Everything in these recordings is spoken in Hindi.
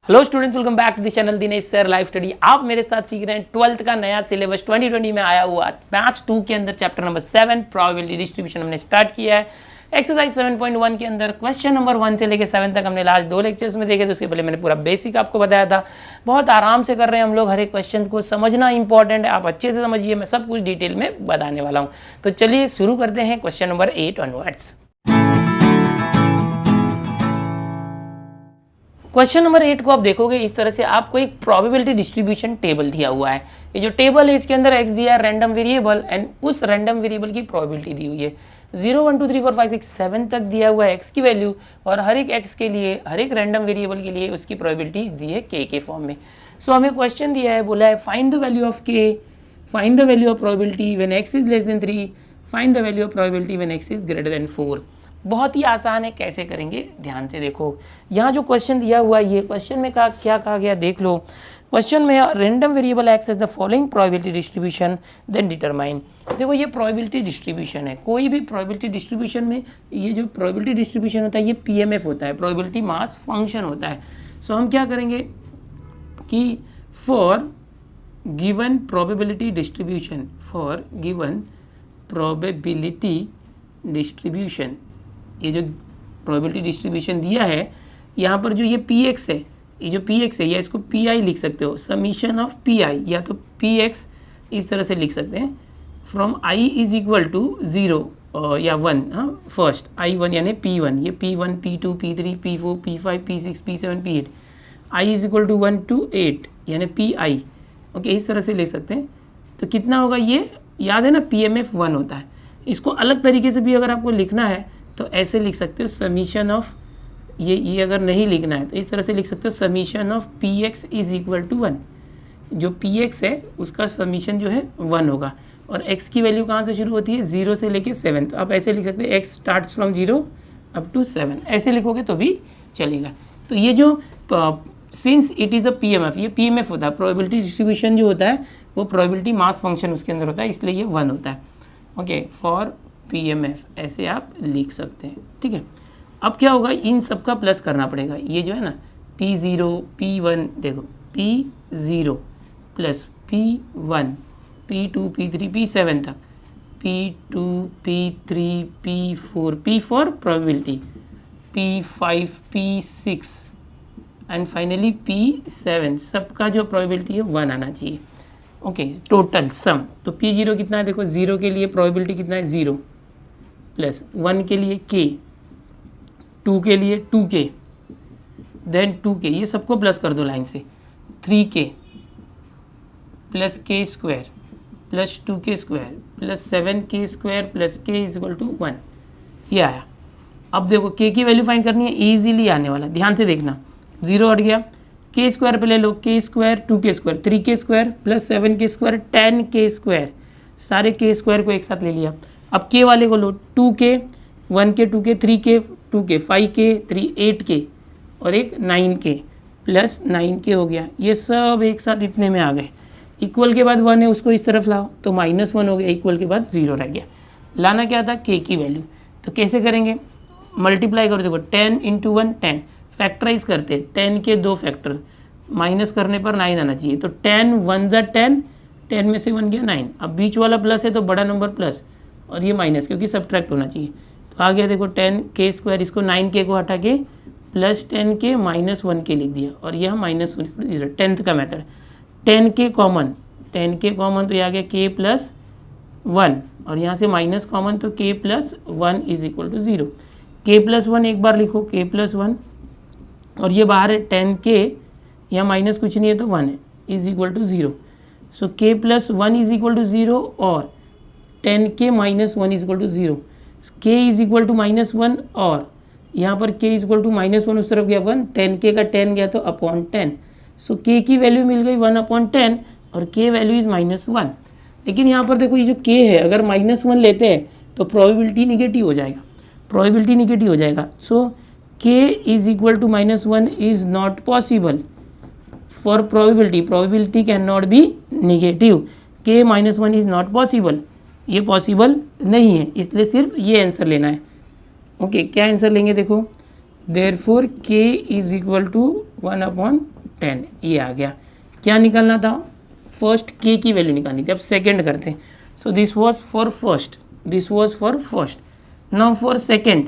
Hello students, welcome back to the channel Dinesh sir live study. आप मेरे साथ सीख रहे हैं 12th का नया सिलेबस 2020 में आया हुआ बैच 2 के अंदर चैप्टर नंबर 7 प्रोबेबिलिटी डिस्ट्रीब्यूशन हमने स्टार्ट किया है। एक्सरसाइज 7.1 के अंदर क्वेश्चन नंबर 1 से लेकर 7 तक हमने लास्ट 2 लेक्चर्स में देखे थे। उसके पहले मैंने पूरा बेसिक आपको बताया था। बहुत आराम से कर रहे हैं हम लोग, हर एक क्वेश्चन को समझना इंपॉर्टेंट है। आप अच्छे से समझिए, मैं सब कुछ डिटेल में बताने वाला हूँ। तो चलिए शुरू करते हैं question number 8 onwards. Question number 8 को आप देखोगे इस तरह से, आपको एक प्रोबेबिलिटी डिस्ट्रीब्यूशन टेबल दिया हुआ है। ये जो टेबल है इसके अंदर x दिया है रैंडम वेरिएबल, एंड उस रैंडम वेरिएबल की प्रोबेबिलिटी दी हुई है। 0 1 2 3 4 5 6 7 तक दिया हुआ है x की वैल्यू, और हर एक x के लिए, हर एक रैंडम वेरिएबल के लिए उसकी प्रोबेबिलिटी दी है k के फॉर्म में। सो हमें क्वेश्चन दिया है, बोला है find the value of k, find the value of probability when x is less than 3, find the value of probability when x is greater than 4। बहुत ही आसान है, कैसे करेंगे ध्यान से देखो। यहाँ जो क्वेश्चन दिया हुआ है, ये क्वेश्चन में क्या कहा गया देख लो। क्वेश्चन में random variable X has the following probability distribution then determine. देखो ये प्रोबेबिलिटी डिस्ट्रीब्यूशन है। कोई भी प्रोबेबिलिटी डिस्ट्रीब्यूशन में ये जो प्रोबेबिलिटी डिस्ट्रीब्यूशन होता है ये पीएमएफ होता है, प्रोबेबिलिटी मास फंक्शन होता है। सो हम क्या करेंगे कि for given probability distribution, for given probability distribution, ये जो प्रोबेबिलिटी डिस्ट्रीब्यूशन दिया है, यहाँ पर जो ये पी एक्स है, ये जो पी एक्स है, या इसको पी आई लिख सकते हो, समीशन ऑफ पी आई, या तो पी एक्स इस तरह से लिख सकते हैं, from I is equal to 0 या 1। हाँ, फर्स्ट I1 यानी P1, ये P1 P2 P3 P4 P5 P6 P7 P8, i is equal to 1 to 8 यानी पी आई। ओके, इस तरह से ले सकते हैं। तो कितना होगा, ये याद है ना, PMF 1 होता है। इसको अलग तरीके से भी अगर आपको लिखना है तो ऐसे लिख सकते हो, समीशन ऑफ, ये अगर नहीं लिखना है तो इस तरह से लिख सकते हो, summation of p X is equal to 1। जो पी एक्स है उसका समीशन जो है 1 होगा, और x की वैल्यू कहाँ से शुरू होती है, 0 से लेके 7। तो आप ऐसे लिख सकते हैं x starts from 0 up to 7, ऐसे लिखोगे तो भी चलेगा। तो ये जो since it is a PMF, ये PMF होता है, प्रोबेबिलिटी डिस्ट्रीब्यूशन जो होता है वो प्रोबेबिलिटी मास फंक्शन उसके अंदर होता है, इसलिए ये 1 होता है। ओके, फॉर PMF ऐसे आप लिख सकते हैं, ठीक है। अब क्या होगा, इन सब का प्लस करना पड़ेगा। ये जो है ना P0 P1, देखो P0 plus P1 P2 P3 P7 तक, P2 P3 P4 P4 probability, P5 P6 and finally P7, सबका जो प्रोबेबिलिटी है 1 आना चाहिए। Okay, total sum. तो P0 कितना है, देखो 0 के लिए प्रोबेबिलिटी कितना है, 0 प्लस 1 के लिए k, 2 के लिए 2k, देन 2k, ये सबको प्लस कर दो लाइन से, 3k plus k square plus 2k square plus 7k square plus k is equal to 1, ये आया। अब देखो k की वैल्यू फाइंड करनी है, ईजिली आने वाला, ध्यान से देखना। 0 हट गया, k स्क्वायर पे ले लो, k square 2k square 3k square plus 7k square 10k square, सारे k स्क्वायर को एक साथ ले लिया। अब k वाले को लो, 2k 1k 2k 3k 2k 5k 3 8k और एक 9k प्लस 9k हो गया। ये सब एक साथ इतने में आ गए। इक्वल के बाद 1 है, उसको इस तरफ लाओ तो -1 हो गया, इक्वल के बाद 0 रह गया। लाना क्या था, k की वैल्यू। तो कैसे करेंगे, मल्टीप्लाई करो, देखो 10 × 1 10, फैक्टराइज करते, 10 के 2 फैक्टर, माइनस करने पर 9 आना चाहिए। तो 10 1 ज़ा 10, 10 में से 1 गया 9। अब बीच वाला प्लस है तो बड़ा नंबर प्लस, और ये माइनस, क्योंकि सब्ट्रैक्ट होना चाहिए। तो आ गया देखो 10k स्क्वायर, इसको 9k को हटा के प्लस 10k माइनस 1k लिख दिया, और यह -1, 10th का method. 10k common, 10k common तो ये आ गया k प्लस 1, और यहाँ से माइनस कॉमन तो k plus 1 is equal to 0। k plus 1 एक बार लिखो, k प्लस 1, और ये बाहर है 10k, यहाँ माइनस कुछ नहीं है तो 1 है, is equal to 0। So k plus 1 is equal to 0 और 10k minus 1 is equal to 0। k is equal to -1, और यहाँ पर k इज इक्वल टू -1 उस तरफ गया 1, 10k का 10 गया तो अपॉन 10। सो k की वैल्यू मिल गई 1/10, और k वैल्यू इज -1। लेकिन यहाँ पर देखो ये जो k है, अगर -1 लेते हैं तो प्रोबेबिलिटी निगेटिव हो जाएगा, प्रोबेबिलिटी निगेटिव हो जाएगा। So k is equal to -1 is not possible for probability, probability can not be negative, k -1 is not possible, ये पॉसिबल नहीं है, इसलिए सिर्फ ये आंसर लेना है। ओके, क्या आंसर लेंगे देखो, therefore k is equal to 1/10। 10, ये आ गया। क्या निकालना था? फर्स्ट के की वैल्यू निकालनी थी। अब सेकेंड करते हैं। So this was for first, this was for first. Now for second,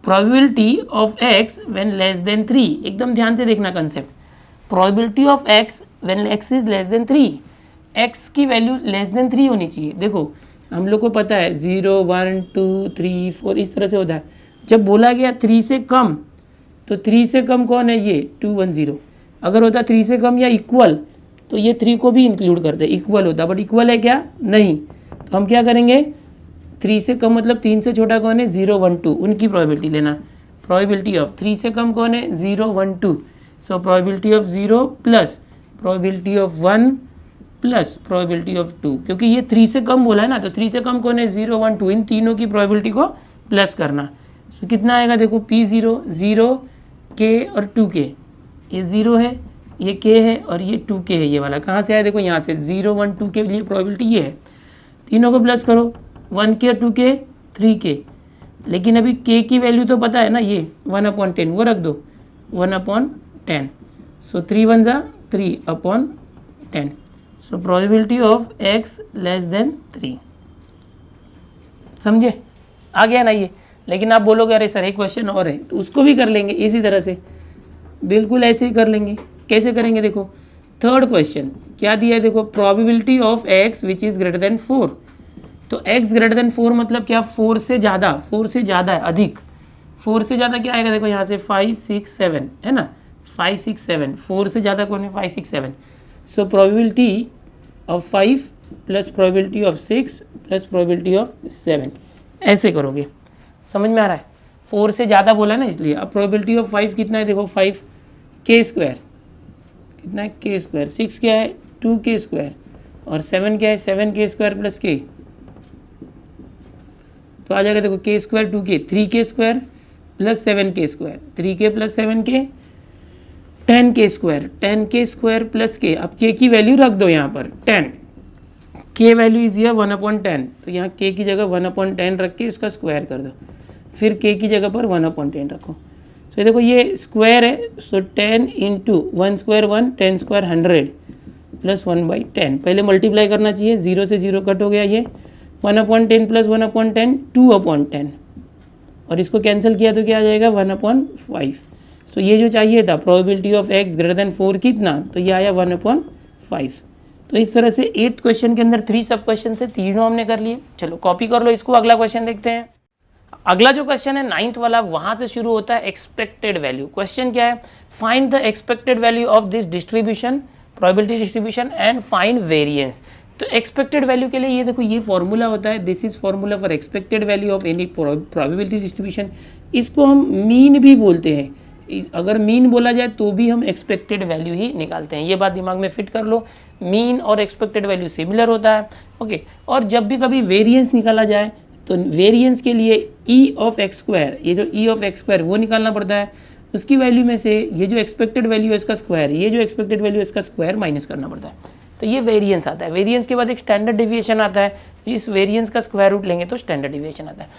probability of x when less than 3। एकदम ध्यान से देखना concept. Probability of x when x is less than 3, x की वैल्यू लेस देन 3 होनी चाहिए। देखो हम लोग को पता है 0 1 2 3 4 इस तरह से होता है। जब बोला गया 3 से कम, तो 3 से कम कौन है? ये 2 1 0। अगर होता 3 से कम या इक्वल तो ये 3 को भी इंक्लूड करते, इक्वल होता, बट इक्वल है क्या? नहीं। तो हम क्या करेंगे? 3 से कम मतलब 3 से छोटा कौन है? 0 1 2, उनकी प्रोबेबिलिटी लेना। प्रोबेबिलिटी ऑफ 3 से कम कौन है? 0 1 2। So probability of 0 plus probability of 1 plus probability of 2, क्योंकि ये 3 से कम बोला है ना, तो 3 से कम कौन है? 0 1 2। इन तीनों की प्रोबेबिलिटी को प्लस करना। सो कितना आएगा? देखो P0 0 K और 2K। ये 0 है, ये K है और ये 2K है। ये वाला कहाँ से आया? देखो यहाँ से 0 1 2 के लिए प्रोबेबिलिटी ये है। तीनों को प्लस करो, 1K 2K 3K। लेकिन अभी K की वैल्यू तो पता है ना, ये 1/10, वो रख दो 1/10। सो 3 1 जा 3/10। So probability of x less than 3। समझे? आ गया ना ये? लेकिन आप बोलोगे अरे सर एक क्वेश्चन और है, तो उसको भी कर लेंगे इसी तरह से, बिल्कुल ऐसे ही कर लेंगे। कैसे करेंगे? देखो थर्ड क्वेश्चन क्या दिया है? देखो probability of x which is greater than 4। तो x ग्रेटर देन 4 मतलब क्या? 4 से ज़्यादा, 4 से ज़्यादा है, अधिक। 4 से ज़्यादा क्या आएगा? देखो यहाँ से 5 6 7 है ना, 5 6 7। 4 से ज़्यादा कौन है? 5 6 7। So probability of 5 plus probability of 6 plus probability of 7, ऐसे करोगे। समझ में आ रहा है? 4 से ज़्यादा बोला ना इसलिए। अब प्रोबेबिलिटी ऑफ 5 कितना है? देखो 5 K स्क्वायर, कितना है? K square. 6 क्या है? 2K square. और 7 क्या है? 7K square plus K। तो आ जाएगा देखो K square 2K, 3K square plus 7K square, 3K plus 7K 10K square, 10K square plus K। अब K की वैल्यू रख दो यहाँ पर 10, K वैल्यू इज हियर 1/10। तो यहाँ K की जगह 1/10 रख के उसका स्क्वायर कर दो, फिर K की जगह पर 1/10 रखो। तो देखो ये स्क्वायर है, सो 10 इंटू 1 स्क्वायर 1, 10 स्क्वायर 100 प्लस 1/10। पहले मल्टीप्लाई करना चाहिए, 0 से 0 कट हो गया, ये 1/10 प्लस 1/10 2/10, और इसको कैंसिल किया तो क्या आ जाएगा? 1/5। तो ये जो चाहिए था probability of x greater than 4 कितना? तो ये आया 1/5। तो इस तरह से 8th क्वेश्चन के अंदर 3 सब क्वेश्चन थे, तीनों हमने कर लिए। चलो कॉपी कर लो इसको, अगला क्वेश्चन देखते हैं। अगला जो क्वेश्चन है 9th वाला, वहां से शुरू होता है एक्सपेक्टेड वैल्यू। क्वेश्चन क्या है? Find the expected value of this distribution, probability distribution, and find variance. तो एक्सपेक्टेड वैल्यू के लिए ये देखो ये फॉर्मूला होता है, this is formula for expected value of any probability distribution. इसको हम मीन भी बोलते हैं। अगर मीन बोला जाए तो भी हम एक्सपेक्टेड वैल्यू ही निकालते हैं। ये बात दिमाग में फिट कर लो, मीन और एक्सपेक्टेड वैल्यू सिमिलर होता है। ओके, और जब भी कभी वेरिएंस निकाला जाए तो वेरिएंस के लिए ई ऑफ एक्स स्क्वायर, ये जो ई ऑफ एक्स स्क्वायर वो निकालना पड़ता है। उसकी वैल्यू में से ये जो एक्सपेक्टेड वैल्यू है इसका स्क्वायर, ये जो एक्सपेक्टेड वैल्यू है इसका स्क्वायर माइनस करना पड़ता है। तो ये वेरिएंस आता है। वेरिएंस के बाद एक स्टैंडर्ड डिविएशन आता है, इस वेरिएंस का स्क्वायर रूट लेंगे तो स्टैंडर्ड डिविएशन आता है।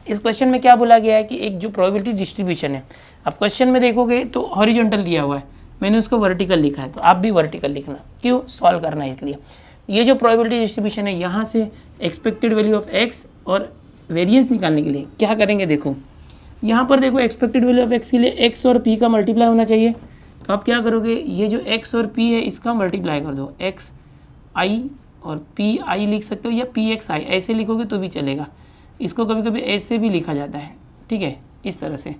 इस क्वेश्चन में क्या बोला गया है कि एक जो प्रोबेबिलिटी डिस्ट्रीब्यूशन है, अब क्वेश्चन में देखोगे तो हॉरिजॉन्टल दिया हुआ है, मैंने उसको वर्टिकल लिखा है, तो आप भी वर्टिकल लिखना। क्यों? सॉल्व करना है इसलिए। ये जो प्रोबेबिलिटी डिस्ट्रीब्यूशन है, यहाँ से एक्सपेक्टेड वैल्यू ऑफ एक्स और वेरिएंस निकालने के लिए क्या करेंगे? देखो यहाँ पर देखो एक्सपेक्टेड वैल्यू ऑफ एक्स के लिए एक्स और पी का मल्टीप्लाई होना चाहिए। तो आप क्या करोगे? ये जो एक्स और पी है इसका मल्टीप्लाई कर दो, एक्स आई और पी आई लिख सकते हो, या पी एक्स आई ऐसे लिखोगे तो भी चलेगा। इसको कभी कभी ऐसे भी लिखा जाता है, ठीक है, इस तरह से,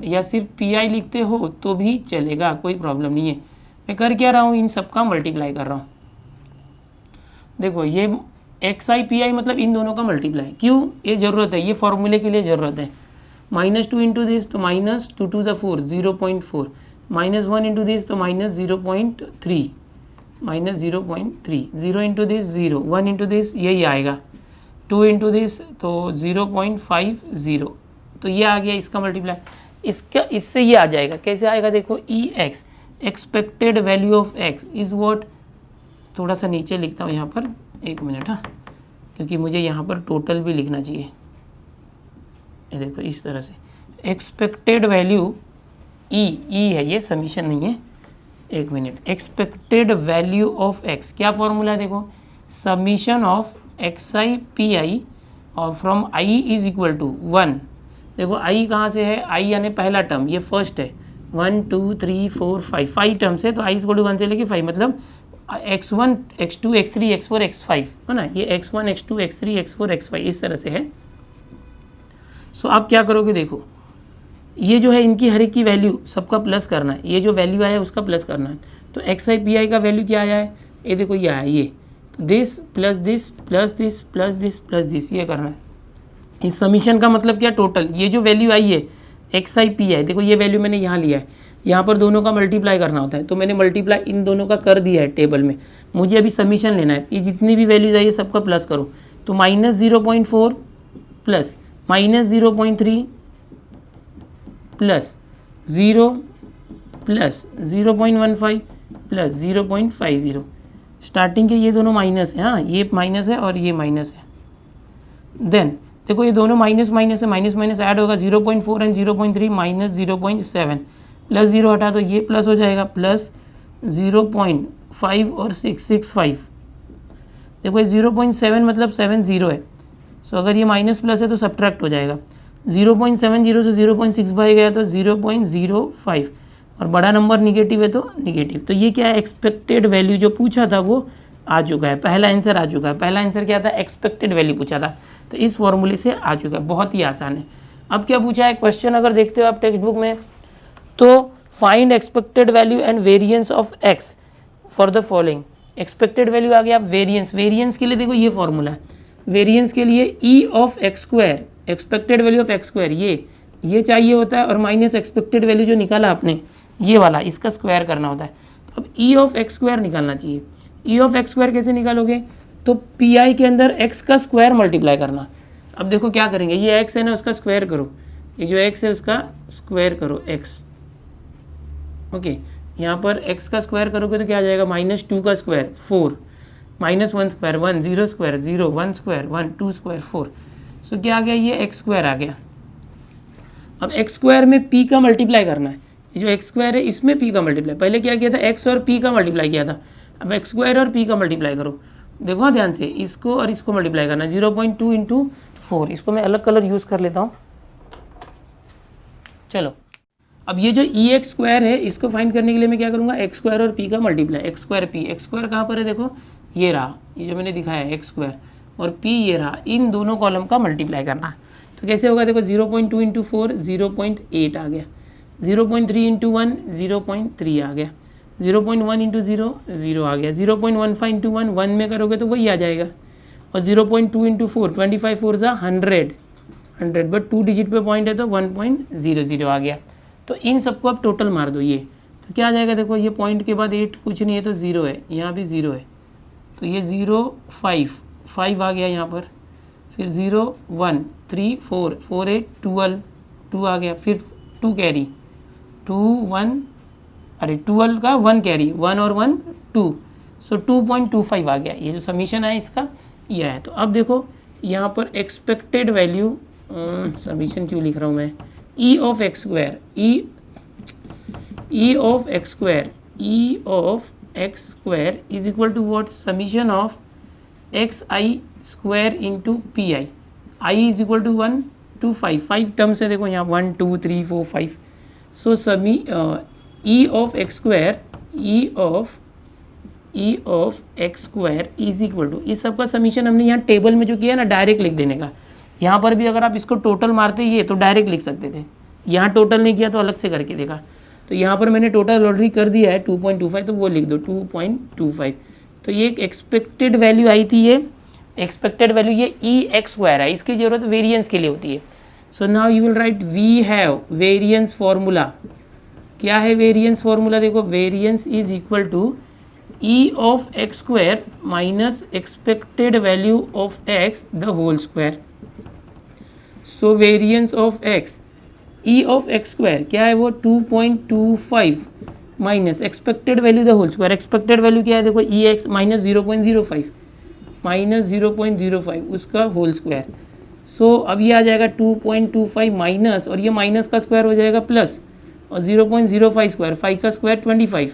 या सिर्फ पी आई लिखते हो तो भी चलेगा, कोई प्रॉब्लम नहीं है। मैं कर क्या रहा हूँ? इन सब का मल्टीप्लाई कर रहा हूँ। देखो ये एक्स आई पी आई मतलब इन दोनों का मल्टीप्लाई। क्यों? ये ज़रूरत है, ये फॉर्मूले के लिए ज़रूरत है। -2 इंटू दिस तो -2 2 4 0.4, -1 इंटू दिस तो -0.3, -0.3, 0 इंटू दिस 0, 1 इंटू दिस यही आएगा, 2 इंटू दिस तो 0.50। तो ये आ गया इसका मल्टीप्लाई। इसका इससे ये आ जाएगा, कैसे आएगा? देखो E X, expected value of X is what, थोड़ा सा नीचे लिखता हूँ यहाँ पर, एक मिनट, हाँ, क्योंकि मुझे यहाँ पर टोटल भी लिखना चाहिए। ये देखो इस तरह से एक्सपेक्टेड वैल्यू ई है, ये समीशन नहीं है, एक minute, expected value of X, क्या फॉर्मूला है देखो, summation of X I P I और from I is equal to 1। देखो आई कहाँ से है, आई यानी पहला टर्म, ये फर्स्ट है, 1 2 3 4 5, 5 टर्म्स है, तो आई इज इक्वल टू 1 से लेके 5, मतलब x1 x2 x3 x4 x5 है ना, ये x1 x2 x3 x4 x5 इस तरह से है। सो आप क्या करोगे, देखो ये जो है इनकी हर एक की वैल्यू सबका प्लस करना है, ये जो वैल्यू आया है उसका प्लस करना है। तो एक्स आई पी आई का वैल्यू क्या आया है, ये देखो ये आया ये, तो this plus this plus this plus this plus this, ये करना है। इस समीशन का मतलब क्या, टोटल ये जो वैल्यू आई है एक्स आई पी आई, देखो ये वैल्यू मैंने यहाँ लिया है, यहाँ पर दोनों का मल्टीप्लाई करना होता है, तो मैंने मल्टीप्लाई इन दोनों का कर दिया है टेबल में। मुझे अभी समीशन लेना है, ये जितनी भी वैल्यूज आई है सबका प्लस करो, तो -0.4 plus -0.3 plus 0 plus 0.15 plus 0.50। Starting के ये दोनों माइनस है, हाँ ये माइनस है और ये माइनस है। देन देखो ये दोनों माइनस माइनस है, माइनस माइनस ऐड होगा, 0.4 एंड 0.3 माइनस 0.7 प्लस 0 हटा तो ये प्लस हो जाएगा, प्लस 0.5 और 6.65। देखो ये 0.7 मतलब 70 है, सो अगर ये माइनस प्लस है तो सब्ट्रैक्ट हो जाएगा, 0.70 से 0.65 गया तो 0.05, और बड़ा नंबर निगेटिव है तो निगेटिव। तो ये क्या है, एक्सपेक्टेड वैल्यू जो पूछा था वो आ चुका है, पहला आंसर आ चुका है। पहला आंसर क्या था, एक्सपेक्टेड वैल्यू पूछा था, तो इस फॉर्मूले से आ चुका है, बहुत ही आसान है। अब क्या पूछा है क्वेश्चन, अगर देखते हो आप टेक्स्ट बुक में, तो find expected value and variance of X for the following. Expected value आ गया, वेरिएंस, वेरिएंस के लिए देखो ये फॉर्मूला है, वेरिएंस के लिए ई of X square, expected value of X square ये चाहिए होता है, और माइनस एक्सपेक्टेड वैल्यू जो निकाला आपने ये वाला, इसका स्क्वायर करना होता है। तो अब ई ऑफ एक्स स्क्वायर निकालना चाहिए। ई ऑफ एक्स स्क्वायर कैसे निकालोगे, तो पी आई के अंदर एक्स का स्क्वायर मल्टीप्लाई करना। अब देखो क्या करेंगे, ये एक्स है ना उसका स्क्वायर करो, ये जो एक्स है उसका स्क्वायर करो एक्स, ओके। यहाँ पर एक्स का स्क्वायर करोगे तो क्या आ जाएगा, -2 का square 4, -1 square 1, 0 square 0, 1 square 1, 2 square 4। सो क्या आ गया, ये एक्स स्क्वायर आ गया। अब एक्स स्क्वायर में पी का मल्टीप्लाई करना है, ये जो एक्स स्क्वायर है इसमें पी का मल्टीप्लाई, पहले क्या किया था एक्स और पी का मल्टीप्लाई किया था, अब एक्स स्क्वायर और पी का मल्टीप्लाई करो। देखो हाँ ध्यान से, इसको और इसको मल्टीप्लाई करना, 0.2 इंटू 4, इसको मैं अलग कलर यूज़ कर लेता हूँ। चलो अब ये जो ई एक्स स्क्वायर है इसको फाइंड करने के लिए मैं क्या करूँगा, एक्स स्क्वायर और पी का multiply, x square P, x square कहाँ पर है देखो ये रहा, ये जो मैंने दिखाया है एक्स स्क्वायर, और पी ये रहा, इन दोनों कॉलम का मल्टीप्लाई करना। तो कैसे होगा देखो, 0.2 इंटू 4 0.8 आ गया, 0.3 इंटू 1 0.3 आ गया, 0.1 इंटू 0 0 आ गया, 0.15 इंटू 1 1 में करोगे तो वही आ जाएगा, और 0.2 इंटू 4 25 4 ज़ा 100 बट 2 डिजिट पे पॉइंट है तो 1.00 आ गया। तो इन सबको आप टोटल मार दो, ये तो क्या आ जाएगा देखो, ये पॉइंट के बाद 8 कुछ नहीं है तो 0 है, यहाँ भी 0 है, तो ये 0 5 आ गया यहाँ पर, फिर 0 1 3 4 4 8 12 2 आ गया, फिर 2 कैरी 2 1, अरे 12 का 1 कैरी 1 और 1 2, सो 2.25 आ गया। ये जो समीशन है इसका यह है। तो अब देखो यहाँ पर एक्सपेक्टेड वैल्यू, समीशन क्यों लिख रहा हूँ मैं, E of X square, E of X square, E of X square is equal to what, summation of X I square into P i, i is equal to 1 to 5 terms है देखो यहाँ 1 2 3 4 5। So sum E of X square, E of X square is equal to, इस सब का समीशन हमने यहाँ टेबल में जो किया ना डायरेक्ट लिख देने का। यहाँ पर भी अगर आप इसको टोटल मारते ये तो डायरेक्ट लिख सकते थे, यहाँ टोटल नहीं किया तो अलग से करके देखा, तो यहाँ पर मैंने टोटल ऑलरेडी कर दिया है 2.25, तो वो लिख दो 2.25। तो ये एक एक्सपेक्टेड वैल्यू आई थी, ये एक्सपेक्टेड वैल्यू ये ई एक्स स्क्वायर है, इसकी जरूरत वेरिएंस के लिए होती है। So now you will write we have variance formula. क्या है वेरिएंस फॉर्मूला, देखो variance is equal to E of X square minus expected value of X the whole square. So variance of X, E of X square क्या है वो 2.25 minus expected value the whole square, expected value क्या है देखो ई एक्स माइनस 0.05 माइनस 0.05 उसका होल स्क्वायर। सो अब ये आ जाएगा 2.25 माइनस, और ये माइनस का स्क्वायर हो जाएगा प्लस, और 0.05 स्क्वायर, 5 का स्क्वायर 25,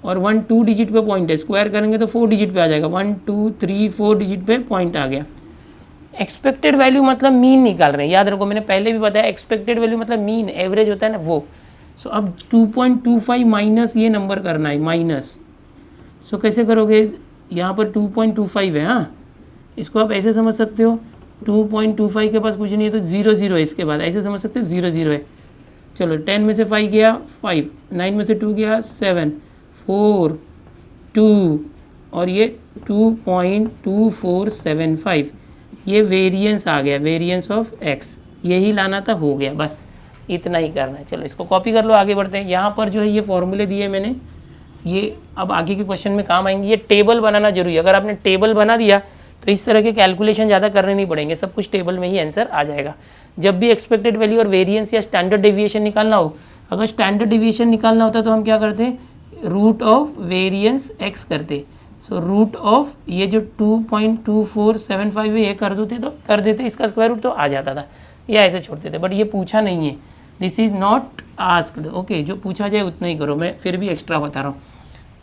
और 1 2 डिजिट पे पॉइंट है, स्क्वायर करेंगे तो 4 डिजिट पे आ जाएगा, 1 2 3 4 डिजिट पे पॉइंट आ गया। एक्सपेक्टेड वैल्यू मतलब मीन निकाल रहे हैं, याद रखो मैंने पहले भी बताया एक्सपेक्टेड वैल्यू मतलब मीन एवरेज होता है ना वो। सो अब 2.25 माइनस ये नंबर करना है माइनस। सो कैसे करोगे, यहाँ पर 2.25 है, हाँ इसको आप ऐसे समझ सकते हो 2.25 के पास कुछ नहीं है तो 0 0 है, इसके बाद ऐसे समझ सकते हो 0 0 है। चलो 10 में से 5 गया 5, 9 में से 2 गया 7, 4 2 और ये 2.2475, ये वेरिएंस आ गया, वेरिएंस ऑफ एक्स, यही लाना था, हो गया, बस इतना ही करना है। चलो इसको कॉपी कर लो, आगे बढ़ते हैं। यहाँ पर जो है ये फॉर्मूले दिए मैंने, ये अब आगे के क्वेश्चन में काम आएंगे। ये टेबल बनाना जरूरी है, अगर आपने टेबल बना दिया तो इस तरह के कैलकुलेशन ज़्यादा करने नहीं पड़ेंगे, सब कुछ टेबल में ही आंसर आ जाएगा। जब भी एक्सपेक्टेड वैल्यू और वेरिएंस या स्टैंडर्ड डेविएशन निकालना हो, अगर स्टैंडर्ड डेविएशन निकालना होता तो हम क्या करते, रूट ऑफ वेरिएंस एक्स करते। सो रूट ऑफ ये जो 2.2475 है ये कर देते इसका स्क्वायर रूट तो आ जाता था, या ऐसे छोड़ते थे, बट ये पूछा नहीं है, this is not asked. Okay, जो पूछा जाए उतना ही करो, मैं फिर भी एक्स्ट्रा बता रहा हूँ।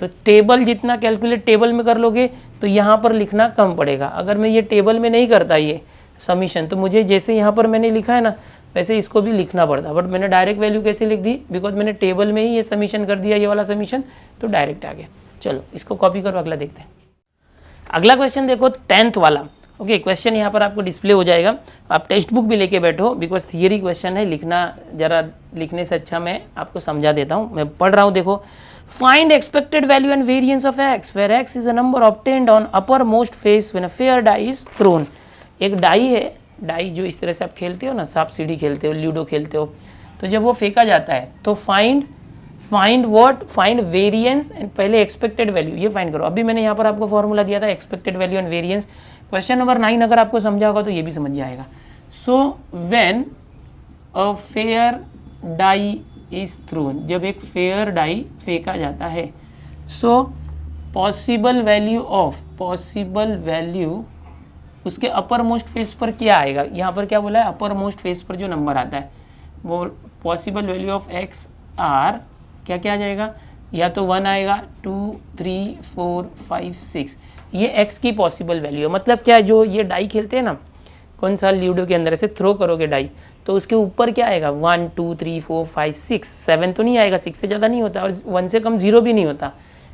तो टेबल जितना कैलकुलेट टेबल में कर लोगे तो यहाँ पर लिखना कम पड़ेगा। अगर मैं ये टेबल में नहीं करता ये समीशन, तो मुझे जैसे यहाँ पर मैंने लिखा है ना वैसे इसको भी लिखना पड़ता, बट मैंने डायरेक्ट वैल्यू कैसे लिख दी, बिकॉज मैंने टेबल में ही ये समीशन कर दिया, ये वाला समीशन, तो डायरेक्ट आ गया। चलो इसको कॉपी करो, अगला देखते हैं। अगला क्वेश्चन देखो 10th वाला। ओके, क्वेश्चन यहाँ पर आपको डिस्प्ले हो जाएगा, आप टेक्स्ट बुक भी लेके बैठो, बिकॉज थियरी क्वेश्चन है, लिखना जरा लिखने से अच्छा मैं आपको समझा देता हूँ, मैं पढ़ रहा हूँ। देखो, find expected value and variance of X where X is a number obtained on upper most face when a fair die is thrown. एक डाई है, डाई जो इस तरह से आप खेलते हो ना, सांप सीढ़ी खेलते हो, लूडो खेलते हो, तो जब वो फेंका जाता है तो फाइंड वेरिएंस एंड पहले एक्सपेक्टेड वैल्यू, ये फाइंड करो। अभी मैंने यहाँ पर आपको फॉर्मूला दिया था expected value and variance. Question number 9 अगर आपको समझा होगा तो ये भी समझ जाएगा। So when a fair die is thrown, जब एक फेयर डाई फेंका जाता है, सो पॉसिबल वैल्यू उसके अपर मोस्ट फेस पर क्या आएगा, यहाँ पर क्या बोला है, अपर मोस्ट फेस पर जो नंबर आता है वो possible value of X are क्या क्या आ जाएगा, या तो 1 आएगा, 2 3 4 5 6, ये एक्स की पॉसिबल वैल्यू है। मतलब क्या, जो ये डाई खेलते हैं ना, कौन सा लूडो के अंदर ऐसे थ्रो करोगे डाई, तो उसके ऊपर क्या आएगा, 1 2 3 4 5 6, 7 तो नहीं आएगा, 6 से ज़्यादा नहीं होता और 1 से कम 0 भी नहीं होता,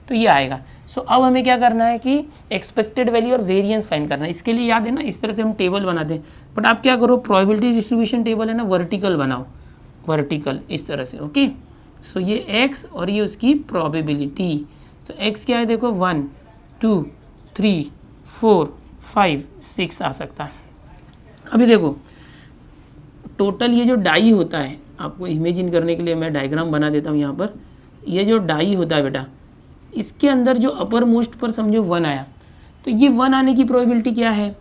तो ये आएगा। सो अब हमें क्या करना है कि एक्सपेक्टेड वैल्यू और वेरिएंस फाइंड करना है। इसके लिए याद है ना, इस तरह से हम टेबल बनाते हैं, बट आप क्या करो, प्रोबेबिलिटी डिस्ट्रीब्यूशन टेबल है ना, वर्टिकल बनाओ, वर्टिकल इस तरह से। ओके, सो ये एक्स और ये उसकी प्रोबेबिलिटी। तो एक्स क्या है, देखो 1 2 3 4 5 6 आ सकता है। अभी देखो टोटल ये जो डाई होता है, आपको इमेजिन करने के लिए मैं डायग्राम बना देता हूँ यहाँ पर। ये जो डाई होता है बेटा, इसके अंदर जो अपर मोस्ट पर समझो 1 आया, तो ये 1 आने की प्रोबेबिलिटी क्या है,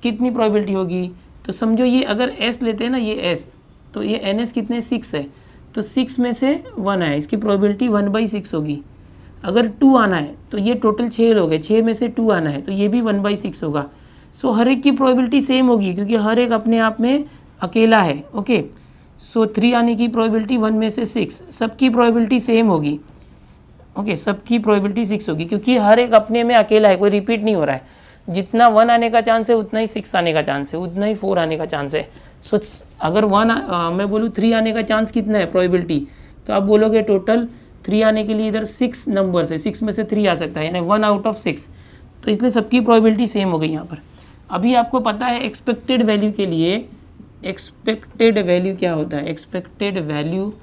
कितनी प्रोबेबिलिटी होगी, तो समझो ये अगर s लेते हैं ना, ये s, तो ये ns कितने 6 है, तो 6 में से 1 आया, इसकी प्रोबेबिलिटी 1/6 होगी। अगर 2 आना है तो ये टोटल 6 लोग हैं, 6 में से 2 आना है तो ये भी 1/6 होगा। सो हर एक की प्रोबेबिलिटी सेम होगी क्योंकि हर एक अपने आप में अकेला है। ओके, सो 3 आने की प्रोबेबिलिटी 1 में से 6, सबकी प्रोबेबिलिटी सेम होगी। ओके, सबकी प्रोबेबिलिटी 6 होगी क्योंकि हर एक अपने में अकेला है, कोई रिपीट नहीं हो रहा है। जितना 1 आने का चांस है उतना ही 6 आने का चांस है, उतना ही 4 आने का चांस है। सो अगर मैं बोलूँ 3 आने का चांस कितना है प्रोबेबिलिटी, तो आप बोलोगे टोटल 3 आने के लिए इधर 6 नंबर्स है, 6 में से 3 आ सकता है, यानी 1 आउट ऑफ 6, तो इसलिए सबकी प्रोबेबिलिटी सेम हो गई यहाँ पर। अभी आपको पता है एक्सपेक्टेड वैल्यू के लिए, एक्सपेक्टेड वैल्यू क्या होता है, expected value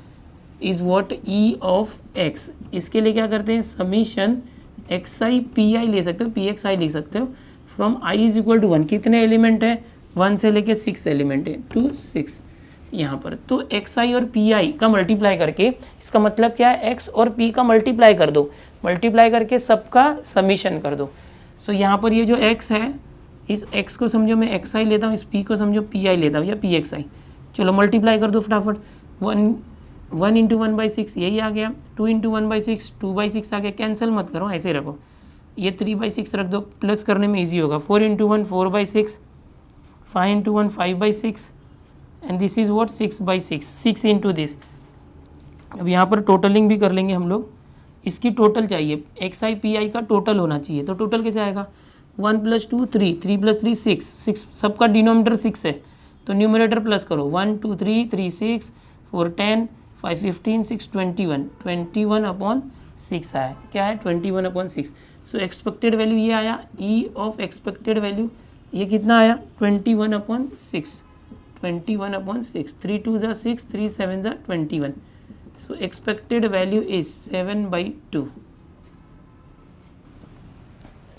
is what E of X. इसके लिए क्या करते हैं, summation X I P i ले सकते हो, पी एक्स आई लिख सकते हो, from I is equal to 1। कितने एलिमेंट है, 1 से लेके 6 एलिमेंट है, 2 6 यहाँ पर। तो एक्स आई और पी आई का मल्टीप्लाई करके, इसका मतलब क्या है, एक्स और पी का मल्टीप्लाई कर दो, मल्टीप्लाई करके सबका समीशन कर दो। सो यहाँ पर ये जो एक्स है, इस x को समझो मैं एक्स आई लेता हूँ, इस p को समझो पी आई लेता हूँ या पी एक्स आई। चलो मल्टीप्लाई कर दो फटाफट, 1 इंटू 1/6 यही आ गया, 2 इंटू 1/6 2/6 आ गया, कैंसिल मत करो, ऐसे रखो, ये 3/6 रख दो, प्लस करने में ईजी होगा। 4 into 1 4/6, 5 into 1 5/6 and this is what 6/6, 6 into this. अब यहाँ पर टोटलिंग भी कर लेंगे हम लोग, इसकी टोटल चाहिए, एक्स आई पी आई का टोटल होना चाहिए। तो टोटल कैसे आएगा, 1 + 2 3, 3 + 3 6, सबका डिनोमिनेटर 6 है तो न्यूमरेटर प्लस करो, 1 2 3 3 6 4 10 5 15 6 21, 21/6 आया। क्या है, 21/6। सो एक्सपेक्टेड वैल्यू ये आया, ई ऑफ एक्सपेक्टेड वैल्यू ये कितना आया, 21/6, 21/6, 3 2 = 6, 3 7 = 21। सो एक्सपेक्टेड वैल्यू इज 7/2।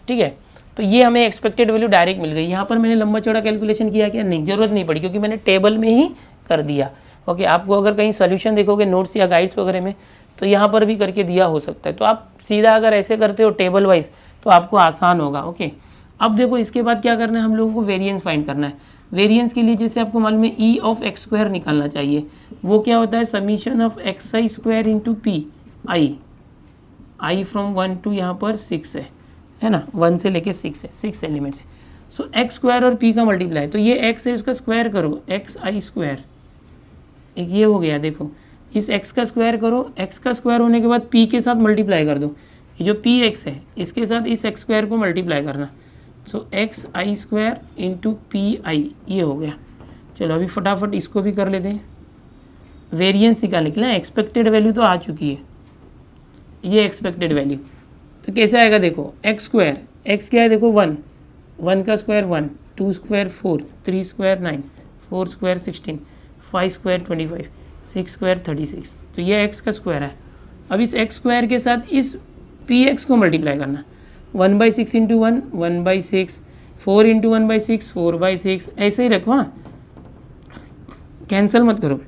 ठीक है, तो ये हमें एक्सपेक्टेड वैल्यू डायरेक्ट मिल गई। यहाँ पर मैंने लंबा चौड़ा कैलकुलेशन किया क्या, नहीं, ज़रूरत नहीं पड़ी क्योंकि मैंने टेबल में ही कर दिया। ओके, आपको अगर कहीं सोल्यूशन देखोगे नोट्स या गाइड्स वगैरह में तो यहाँ पर भी करके दिया हो सकता है, तो आप सीधा अगर ऐसे करते हो टेबल वाइज तो आपको आसान होगा। ओके, अब देखो इसके बाद क्या करना है, हम लोगों को वेरिएंस फाइंड करना है। वेरिएंस के लिए जैसे आपको मालूम है ई ऑफ एक्स स्क्वायर निकालना चाहिए, वो क्या होता है, summation of X I square into P I from 1 to यहाँ पर 6 है ना, 1 से लेके 6 है, 6 एलिमेंट्स। सो एक्स स्क्वायर और पी का मल्टीप्लाई, तो ये एक्स है उसका स्क्वायर करो, एक्स आई स्क्वायर, एक ये हो गया। देखो इस x का स्क्वायर करो, x का स्क्वायर होने के बाद p के साथ मल्टीप्लाई कर दो, ये जो पी एक्स है इसके साथ इस x स्क्वायर को मल्टीप्लाई करना। So X I square into P I, ये हो गया। चलो अभी फटाफट इसको भी कर लेते हैं, वेरिएंस निकालने के लिए। एक्सपेक्टेड वैल्यू तो आ चुकी है, ये एक्सपेक्टेड वैल्यू तो कैसे आएगा, देखो एक्स स्क्वायर, एक्स क्या है देखो 1, 1 का square 1, 2 square 4, 3 square 9, 4 square 16, 5 square 25, 6 square 36, तो ये एक्स का स्क्वायर है। अब इस एक्स स्क्वायर के साथ इस पी एक्स को मल्टीप्लाई करना, 1/6 इंटू 1 1/6, 4 इंटू 1/6 4/6, ऐसे ही रखो, हाँ कैंसिल मत करो।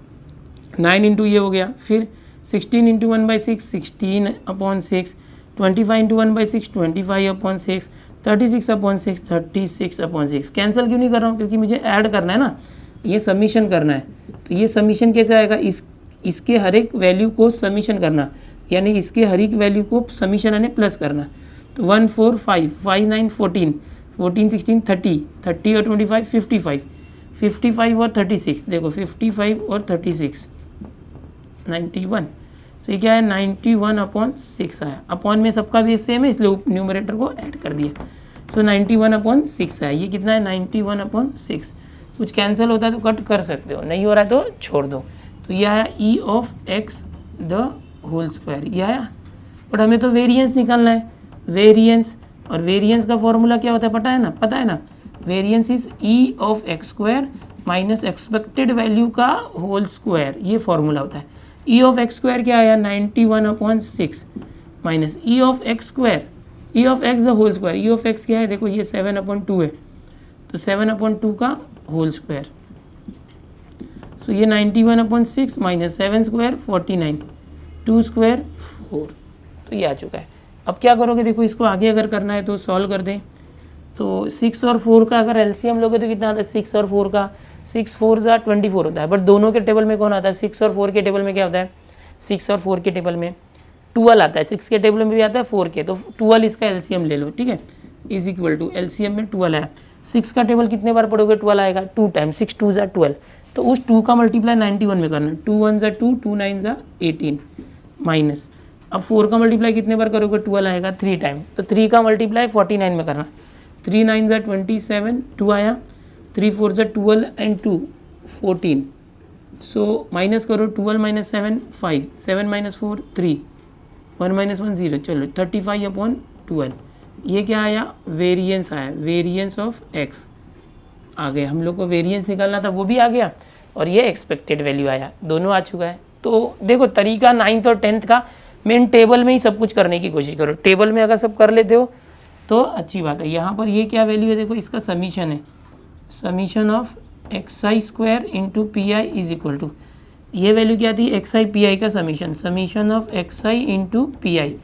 9 इंटू ये हो गया, फिर 16 इंटू 1/6 16/6, 25 इंटू 1/6 25/6, 36/6 36/6। कैंसिल क्यों नहीं कर रहा हूँ, क्योंकि मुझे ऐड करना है ना, ये सबमिशन करना है। तो ये सबमिशन कैसे आएगा, इसके हर एक वैल्यू को सबमिशन करना, यानी इसके हर एक वैल्यू को सबमिशन यानी प्लस करना। तो 1 4 5 5 9 14 14 16 30 30 और 25 55 55 और 36, देखो 55 और 36 91। सो ये क्या है, 91/6 आया। अपॉन में सबका बेस सेम है इसलिए न्यूमरेटर को ऐड कर दिया। सो 91/6 आया। ये कितना है, 91/6। कुछ कैंसिल होता है तो कट कर सकते हो, नहीं हो रहा है तो छोड़ दो। तो ये आया E of X the whole square, ये आया। बट हमें तो वेरिएंस निकालना है, वेरिएंस, और वेरिएंस का फॉर्मूला क्या होता है पता है ना, variance is E of X square minus expected value का होल स्क्वायर, ये फॉर्मूला होता है। ई ऑफ एक्स स्क्वायर क्या आया, 91/6 minus E of X square, E of X the whole square, E of X क्या है देखो ये 7/2 है, तो 7/2 का होल स्क्वायर। सो ये 91/6 माइनस 7 स्क्वायर 49, 2 स्क्वायर 4, तो ये आ चुका है। अब क्या करोगे, देखो इसको आगे अगर करना है तो सॉल्व कर दें। तो 6 और 4 का अगर एलसीएम लोगे तो कितना आता है, 6 और 4 का, 6 4 ज़ा 24 होता है। बट दोनों के टेबल में कौन आता है, 6 और 4 के टेबल में क्या होता है, 6 और 4 के टेबल में 12 आता है, 6 के टेबल में भी आता है 4 के, तो 12 इसका एलसीएम ले लो, ठीक है, इज इक्वल टू एलसीएम में 12 आया। 6 का टेबल कितने बार पढ़ोगे, 12 आएगा, 2 टाइम, 6 2 ज़ा 12, तो उस 2 का मल्टीप्लाई 91 में करना, 2 1 ज़ा 2, 2 9 ज़ा 18 माइनस, अब 4 का मल्टीप्लाई कितने बार करोगे, 12 आएगा 3 टाइम, तो 3 का मल्टीप्लाई 49 में करना, 3 9 ज़ा 27, 2 आया, 3 4 ज़ा 12 एंड 2 14, सो माइनस करो, 12 माइनस 7 5, 7 माइनस 4 3, 1 माइनस 1 0, चलो 35/12। ये क्या आया, वेरिएंस आया, वेरिएंस ऑफ एक्स आ गया। हम लोग को वेरिएंस निकालना था वो भी आ गया, और ये एक्सपेक्टेड वैल्यू आया, दोनों आ चुका है। तो देखो तरीका 9th और 10th का, मेन टेबल में ही सब कुछ करने की कोशिश करो। टेबल में अगर सब कर लेते हो तो अच्छी बात है। यहाँ पर ये क्या वैल्यू है, देखो इसका समीशन है, summation of X I square into P i is equal to, ये वैल्यू क्या थी, एक्स आई पी आई का summation, summation of X i into P i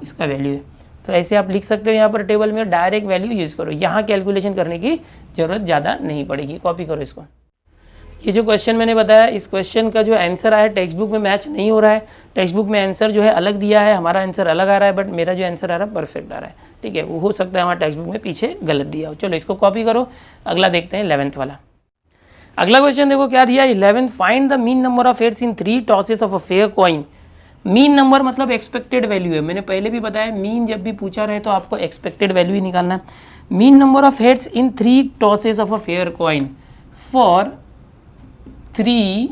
इसका वैल्यू है। तो ऐसे आप लिख सकते हो यहाँ पर टेबल में, डायरेक्ट वैल्यू यूज़ करो, यहाँ कैलकुलेशन करने की ज़रूरत ज़्यादा नहीं पड़ेगी। कॉपी करो इसको। ये जो क्वेश्चन मैंने बताया, इस क्वेश्चन का जो आंसर आया टेक्स्ट बुक में मैच नहीं हो रहा है, टेक्स्ट बुक में आंसर जो है अलग दिया है, हमारा आंसर अलग आ रहा है, बट मेरा जो आंसर आ रहा है परफेक्ट आ रहा है, ठीक है। वो हो सकता है हमारा टेक्स्ट बुक में पीछे गलत दिया हो। चलो इसको कॉपी करो। अगला देखते हैं 11th वाला। अगला क्वेश्चन देखो क्या दिया, 11th, find the mean number of heads in 3 tosses of a fair coin mean number मतलब एक्सपेक्टेड वैल्यू है, मैंने पहले भी बताया मीन जब भी पूछा रहे तो आपको एक्सपेक्टेड वैल्यू ही निकालना है। Mean number of heads in 3 tosses of a fair coin for 3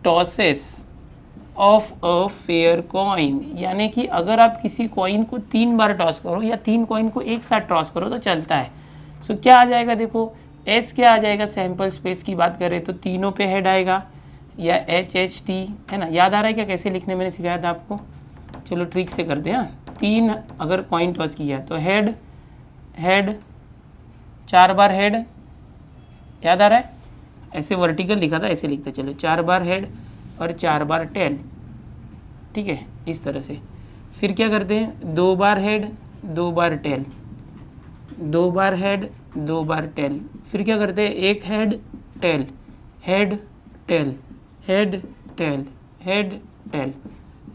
tosses of a fair coin, यानी कि अगर आप किसी कॉइन को 3 बार टॉस करो या 3 कॉइन को एक साथ टॉस करो तो चलता है। सो क्या आ जाएगा, देखो एस क्या आ जाएगा, सैम्पल स्पेस की बात करें तो तीनों पे हेड आएगा, या एच एच टी है ना, याद आ रहा है क्या कैसे लिखने मैंने सिखाया था आपको, चलो ट्रिक से करते हैं। 3 अगर कॉइन टॉस किया तो हेड हेड 4 बार हेड, याद आ रहा है, ऐसे वर्टिकल लिखा था ऐसे लिखते, चलो 4 बार हेड और 4 बार टेल, ठीक है इस तरह से। फिर क्या करते हैं, 2 बार हेड 2 बार टेल, 2 बार हेड 2 बार टेल, फिर क्या करते हैं, एक head tail head tail head tail head tail.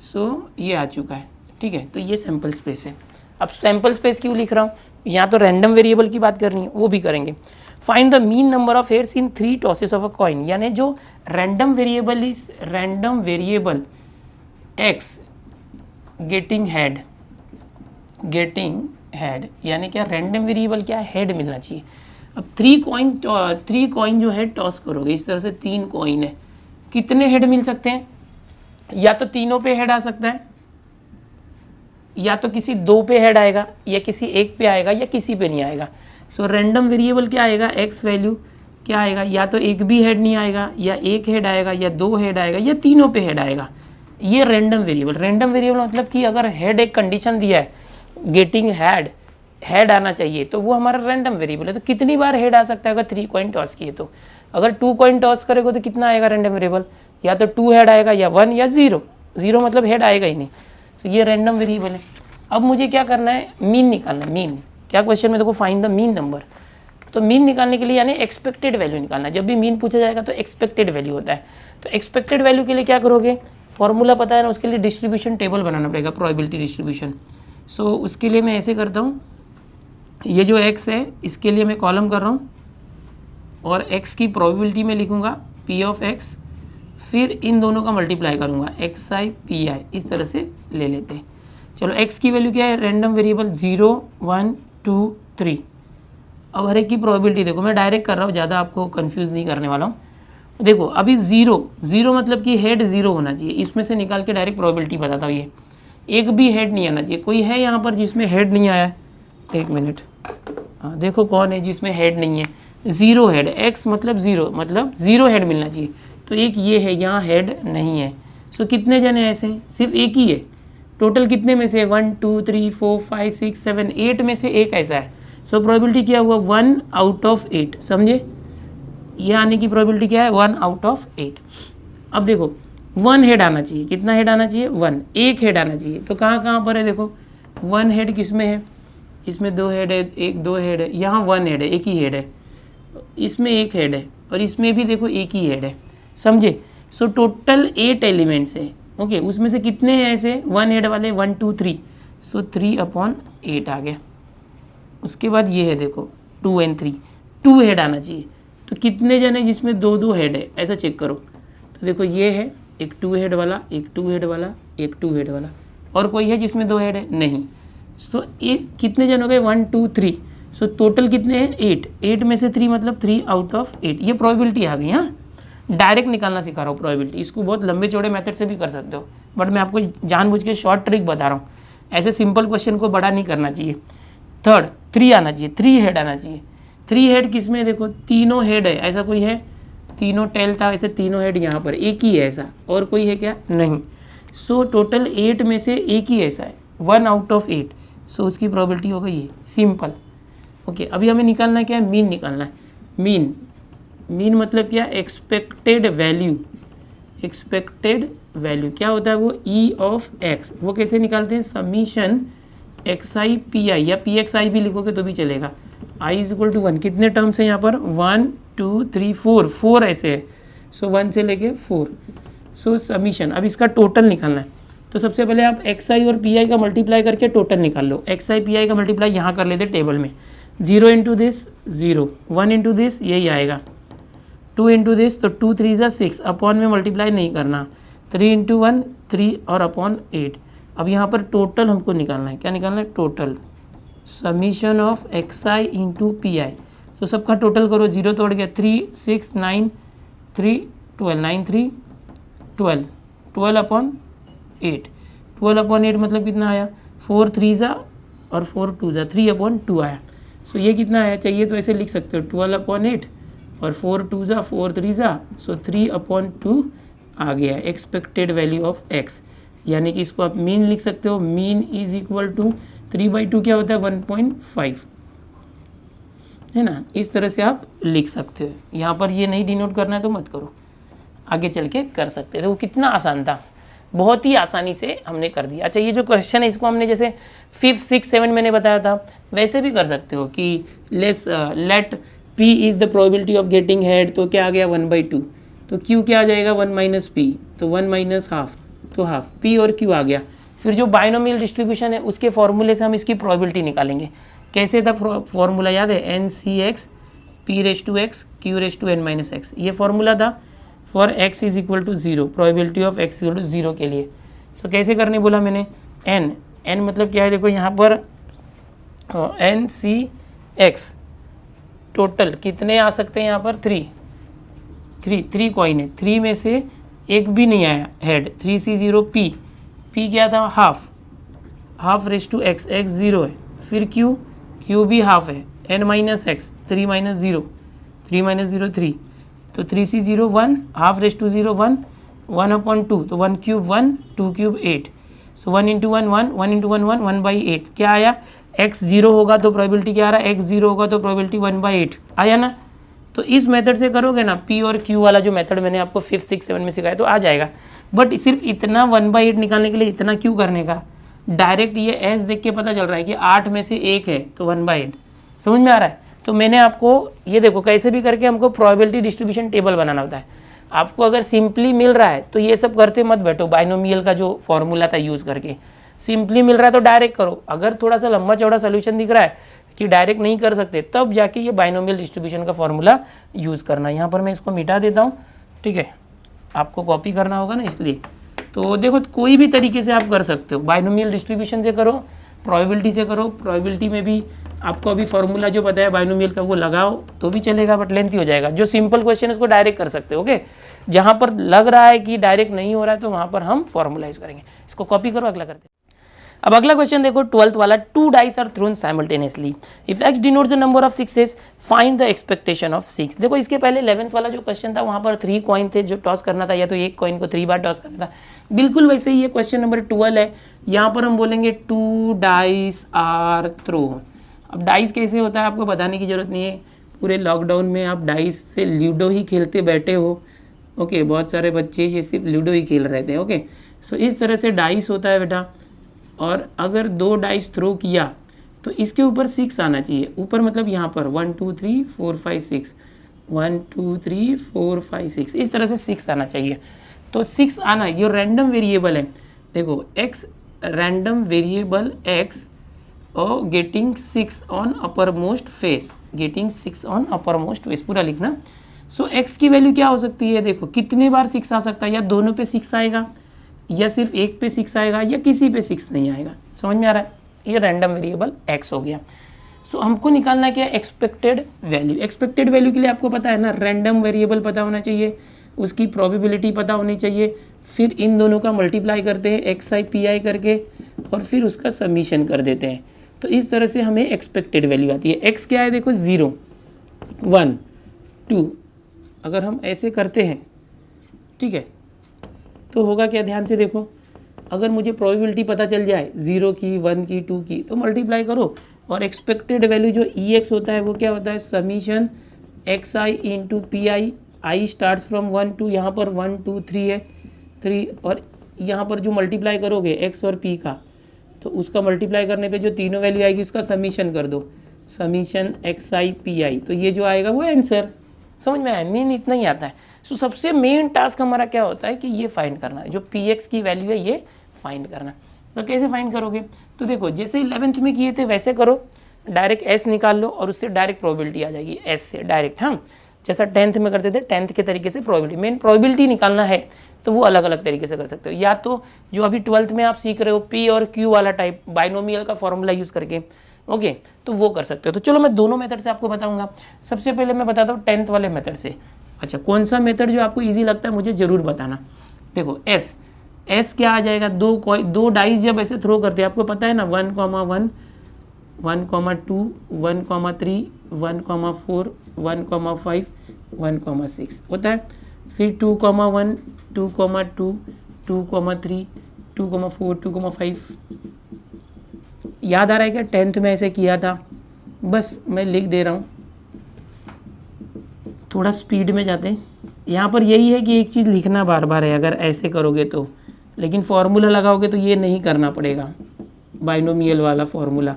So ये आ चुका है, ठीक है। तो ये सैम्पल स्पेस है। अब सैम्पल स्पेस क्यों लिख रहा हूँ, यहाँ तो रैंडम वेरिएबल की बात करनी है, वो भी करेंगे। Find the mean number of heads in 3 tosses of a coin, यानी जो random variable is random variable x getting head, यानी क्या रैंडम वेरिएबल क्या है, हेड मिलना चाहिए। अब 3 कॉइन जो है टॉस करोगे, इस तरह से 3 कॉइन है, कितने हेड मिल सकते हैं, या तो तीनों पे हेड आ सकता है, या तो किसी 2 पे हेड आएगा, या किसी 1 पे आएगा, या किसी पे नहीं आएगा। सो रैंडम वेरिएबल क्या आएगा, एक्स वैल्यू क्या आएगा, या तो एक भी हेड नहीं आएगा, या 1 हेड आएगा, या 2 हेड आएगा, या तीनों पे हेड आएगा। ये रैंडम वेरिएबल मतलब कि अगर हेड एक कंडीशन दिया है, गेटिंग हेड आना चाहिए, तो वो हमारा रैंडम वेरिएबल है। तो कितनी बार हेड आ सकता है अगर 3 कॉइन टॉस किए तो, अगर 2 कॉइन टॉस करेगा तो कितना आएगा रैंडम वेरिएबल, या तो 2 हेड आएगा, या 1 या 0 मतलब हेड आएगा ही नहीं। तो ये रैंडम वेरिएबल है। अब मुझे क्या करना है, मीन निकालना है। मीन क्या क्वेश्चन में देखो, फाइंड द मीन नंबर। तो मीन निकालने के लिए यानी एक्सपेक्टेड वैल्यू निकालना है। जब भी मीन पूछा जाएगा तो एक्सपेक्टेड वैल्यू होता है। तो एक्सपेक्टेड वैल्यू के लिए क्या करोगे, फॉर्मूला पता है ना, उसके लिए डिस्ट्रीब्यूशन टेबल बनाना पड़ेगा, प्रोबेबिलिटी डिस्ट्रीब्यूशन। सो उसके लिए मैं ऐसे करता हूँ, ये जो x है इसके लिए मैं कॉलम कर रहा हूँ, और x की प्रोबेबिलिटी में लिखूँगा p ऑफ x, फिर इन दोनों का मल्टीप्लाई करूँगा xi pi, इस तरह से ले लेते हैं। चलो x की वैल्यू क्या है, रैंडम वेरिएबल 0 1 2 3। अब हर एक की प्रोबेबिलिटी देखो, मैं डायरेक्ट कर रहा हूँ, ज़्यादा आपको कंफ्यूज नहीं करने वाला हूँ। देखो अभी 0 मतलब कि हेड 0 होना चाहिए, इसमें से निकाल के डायरेक्ट प्रोबेबिलिटी बताता हूँ। ये एक भी हेड नहीं आना चाहिए। कोई है यहाँ पर जिसमें हेड नहीं आया है, 1 मिनट, हाँ देखो कौन है जिसमें हेड नहीं है, 0 हेड, x मतलब 0 मतलब 0 हेड मिलना चाहिए। तो एक ये है, यहाँ हेड नहीं है। सो कितने जने ऐसे, सिर्फ एक ही है। टोटल कितने में से, 1 2 3 4 5 6 7 8 में से एक ऐसा है। सो प्रोबेबिलिटी क्या हुआ, 1 आउट ऑफ 8, समझे, ये आने की प्रोबेबिलिटी क्या है, 1 आउट ऑफ 8। अब देखो 1 हेड आना चाहिए, कितना हेड आना चाहिए, 1, एक हेड आना चाहिए। तो कहाँ पर है, देखो 1 हेड किस में है, इसमें 2 हेड है, 2 हेड है, यहाँ 1 हेड है, एक ही हेड है, इसमें 1 हेड है, और इसमें भी देखो एक ही हेड है, समझे। सो टोटल 8 एलिमेंट्स है, ओके। उसमें से कितने हैं ऐसे 1 हेड वाले, 1 2 3, सो 3/8 आ गया। उसके बाद ये है देखो 2 और 3, 2 हेड आना चाहिए। तो कितने जन है जिसमें 2 हेड है, ऐसा चेक करो। तो देखो ये है एक 2 हेड वाला, एक 2 हेड वाला, एक 2 हेड वाला, और कोई है जिसमें 2 हेड है, नहीं। सो ये कितने जन हो गए, 1 2 3। सो टोटल कितने हैं, 8 में से 3 मतलब 3 आउट ऑफ 8। ये प्रोबेबिलिटी आ गई। हाँ, डायरेक्ट निकालना सिखा रहा हूँ प्रोबेबिलिटी। इसको बहुत लंबे चौड़े मेथड से भी कर सकते हो, बट मैं आपको जानबूझ के शॉर्ट ट्रिक बता रहा हूँ। ऐसे सिंपल क्वेश्चन को बड़ा नहीं करना चाहिए। थर्ड 3 आना चाहिए, 3 हेड आना चाहिए। 3 हेड किस में, देखो तीनों हेड है, ऐसा कोई है, तीनों टेल था, ऐसे तीनों हेड यहाँ पर एक ही है, ऐसा और कोई है क्या, नहीं। सो टोटल 8 में से एक ही ऐसा है, 1 आउट ऑफ 8। सो उसकी प्रोबेबिलिटी हो गई ये, सिंपल। ओके, अभी हमें निकालना क्या है, मीन निकालना है। मीन मतलब क्या, एक्सपेक्टेड वैल्यू। एक्सपेक्टेड वैल्यू क्या होता है, वो ई ऑफ एक्स। वो कैसे निकालते हैं, समीशन xi pi, या pxi भी लिखोगे तो भी चलेगा। i = 1, कितने टर्म्स हैं यहाँ पर, 1 2 3 4 ऐसे है। सो 1 से लेके 4। सो समीशन, अब इसका टोटल निकालना है। तो सबसे पहले आप xi और pi का मल्टीप्लाई करके टोटल निकाल लो। xi pi का मल्टीप्लाई यहाँ कर लेते टेबल में, 0 इंटू दिस 0, 1 इंटू दिस यही आएगा, 2 इंटू दिस, तो 2 3 = 6, अपॉन में मल्टीप्लाई नहीं करना, 3 इंटू 1 3 और अपॉन 8। अब यहाँ पर टोटल हमको निकालना है, क्या निकालना है, total summation of X i into P I. तो सबका टोटल करो, 0 तोड़ गया, 3 6 9 3 12 9 3 12 12 अपॉन 8। 12 अपॉन 8 मतलब कितना आया, 4 3 ज़ा और 4 2 ज़ा, 3 अपॉन 2 आया। सो ये कितना आया, चाहिए तो ऐसे लिख सकते हो 12 अपॉन 8 और 4 2 ज़ा 4 3 ज़ा, सो 3 अपॉन 2 आ गया एक्सपेक्टेड वैल्यू ऑफ एक्स। यानी कि इसको आप मीन लिख सकते हो, मीन इज इक्वल टू 3/2 क्या होता है 1.5, है ना। इस तरह से आप लिख सकते हो। यहाँ पर ये नहीं डिनोट करना है तो मत करो, आगे चल के कर सकते हैं। तो वो कितना आसान था, बहुत ही आसानी से हमने कर दिया। अच्छा, ये जो क्वेश्चन है इसको हमने जैसे 5th 6th 7 मैंने बताया था वैसे भी कर सकते हो कि let p is the probability of getting head, तो क्या आ गया 1/2, तो q क्या आ जाएगा 1 माइनस पी, तो 1 माइनस हाफ, तो हाफ p और q आ गया। फिर जो बाइनोमियल डिस्ट्रीब्यूशन है उसके फॉर्मूले से हम इसकी प्रोबेबिलिटी निकालेंगे। कैसे था फॉर्मूला, याद है, NCx p⁻x q⁻n-x, ये फॉर्मूला था for x is equal to 0, probability of x equal to 0 के लिए। सो कैसे करने बोला मैंने, n मतलब क्या है, देखो यहाँ पर NCx टोटल कितने आ सकते हैं, यहाँ पर 3 कॉइन है, 3 में से एक भी नहीं आया हेड, 3c0 p क्या था हाफ रेस टू x 0 है, फिर q भी हाफ है, n माइनस एक्स 3 माइनस 0 3, तो 3c0 1, half raise to 0 1 upon 2, तो 1 क्यूब 1 2 क्यूब 8, सो 1 इंटू 1 1 इंटू 1 1/8 क्या आया, x 0 होगा तो प्रोबेबिलिटी क्या आ रहा है, x 0 होगा तो प्रोबेबिलिटी 1/8 आया ना। तो इस मेथड से करोगे ना, p और q वाला जो मेथड मैंने आपको 5th 6th 7 में सिखाया तो आ जाएगा। बट सिर्फ इतना 1/8 निकालने के लिए इतना क्यों करने का, डायरेक्ट ये s देख के पता चल रहा है कि 8 में से 1 है तो 1/8, समझ में आ रहा है। तो मैंने आपको ये देखो कैसे भी करके हमको प्रोबेबिलिटी डिस्ट्रीब्यूशन टेबल बनाना होता है। आपको अगर सिंपली मिल रहा है तो ये सब करते मत बैठो, बाइनोमियल का जो फॉर्मूला था यूज़ करके। सिंपली मिल रहा है तो डायरेक्ट करो, अगर थोड़ा सा लंबा चौड़ा सोल्यूशन दिख रहा है कि डायरेक्ट नहीं कर सकते तब जाके ये बाइनोमियल डिस्ट्रीब्यूशन का फॉर्मूला यूज़ करना। यहाँ पर मैं इसको मिटा देता हूँ, ठीक है, आपको कॉपी करना होगा ना इसलिए। तो देखो कोई भी तरीके से आप कर सकते हो, बाइनोमियल डिस्ट्रीब्यूशन से करो, प्रोबेबिलिटी से करो। प्रोबेबिलिटी में भी आपको अभी फॉर्मूला जो पता है बाइनोमियल का वो लगाओ तो भी चलेगा, बट लेंथी हो जाएगा। जो सिंपल क्वेश्चन है उसको डायरेक्ट कर सकते हो, ओके। जहाँ पर लग रहा है कि डायरेक्ट नहीं हो रहा है तो वहाँ पर हम फॉर्मूलाइज करेंगे। इसको कॉपी करो, अगला करते हैं। अब अगला क्वेश्चन देखो 12th वाला, 2 dice are thrown simultaneously if x denotes the number of sixes find the expectation of 6। देखो इसके पहले 11th वाला जो क्वेश्चन था वहाँ पर 3 कॉइन थे जो टॉस करना था, या तो एक कॉइन को 3 बार टॉस करना था। बिल्कुल वैसे ही ये क्वेश्चन नंबर 12 है, यहाँ पर हम बोलेंगे 2 डाइस आर थ्रोन। अब डाइस कैसे होता है आपको बताने की जरूरत नहीं है, पूरे लॉकडाउन में आप डाइस से लूडो ही खेलते बैठे हो, ओके। बहुत सारे बच्चे ये सिर्फ लूडो ही खेल रहे थे, ओके। सो इस तरह से डाइस होता है बेटा, और अगर 2 डाइस थ्रो किया तो इसके ऊपर 6 आना चाहिए। ऊपर मतलब यहाँ पर 1 2 3 4 5 6 1 2 3 4 5 6 इस तरह से 6 आना चाहिए। तो 6 आना, ये रैंडम वेरिएबल है, देखो x रैंडम वेरिएबल x और getting 6 on upper most face, getting 6 on upper most face पूरा लिखना। सो x की वैल्यू क्या हो सकती है, देखो कितने बार 6 आ सकता है, या दोनों पे 6 आएगा, या सिर्फ एक पे 6 आएगा, या किसी पे 6 नहीं आएगा। समझ में आ रहा है, ये रैंडम वेरिएबल x हो गया। सो हमको निकालना क्या है, एक्सपेक्टेड वैल्यू। एक्सपेक्टेड वैल्यू के लिए आपको पता है ना, रैंडम वेरिएबल पता होना चाहिए, उसकी प्रोबेबिलिटी पता होनी चाहिए, फिर इन दोनों का मल्टीप्लाई करते हैं xi pi करके, और फिर उसका समीशन कर देते हैं। तो इस तरह से हमें एक्सपेक्टेड वैल्यू आती है। x क्या है, देखो 0 1 2, अगर हम ऐसे करते हैं, ठीक है, तो होगा क्या, ध्यान से देखो। अगर मुझे प्रोबेबिलिटी पता चल जाए 0 की 1 की 2 की, तो मल्टीप्लाई करो, और एक्सपेक्टेड वैल्यू जो EX होता है वो क्या होता है, summation XI into PI। I starts from 1 2, यहाँ पर 1 2 3 है 3, और यहाँ पर जो मल्टीप्लाई करोगे x और p का, तो उसका मल्टीप्लाई करने पे जो तीनों वैल्यू आएगी उसका समीशन कर दो, समीशन XI PI, तो ये जो आएगा वो आंसर। समझ में आया, मेन इतना ही आता है। सो सबसे मेन टास्क हमारा क्या होता है कि ये फाइंड करना है, जो px की वैल्यू है ये फाइंड करना। तो कैसे फाइंड करोगे, तो देखो जैसे 11th में किए थे वैसे करो, डायरेक्ट s निकाल लो और उससे डायरेक्ट प्रोबेबिलिटी आ जाएगी s से डायरेक्ट। हाँ, जैसा 10th में करते थे 10th के तरीके से प्रोबेबिलिटी, मेन प्रोबेबिलिटी निकालना है तो वो अलग अलग तरीके से कर सकते हो, या तो जो अभी 12th में आप सीख रहे हो पी और क्यू वाला टाइप बाइनोमियल का फॉर्मूला यूज़ करके, ओके, तो वो कर सकते हो। तो चलो मैं दोनों मेथड से आपको बताऊंगा। सबसे पहले मैं बताता हूँ 10th वाले मेथड से। अच्छा, कौन सा मेथड जो आपको ईजी लगता है मुझे ज़रूर बताना। देखो एस क्या आ जाएगा, दो डाइस जब ऐसे थ्रो करते हैं, आपको पता है ना 1, 1, 1,2, 1,3, 1,4, 1,5, 1,6 होता है। फिर 2,1, 2,2, 2,3, 2,4, 2,5। याद आ रहा है क्या 10th में ऐसे किया था? बस मैं लिख दे रहा हूँ, थोड़ा स्पीड में जाते हैं। यहाँ पर यही है कि एक चीज़ लिखना बार बार है अगर ऐसे करोगे तो, लेकिन फॉर्मूला लगाओगे तो ये नहीं करना पड़ेगा, बाइनोमियल वाला फॉर्मूला।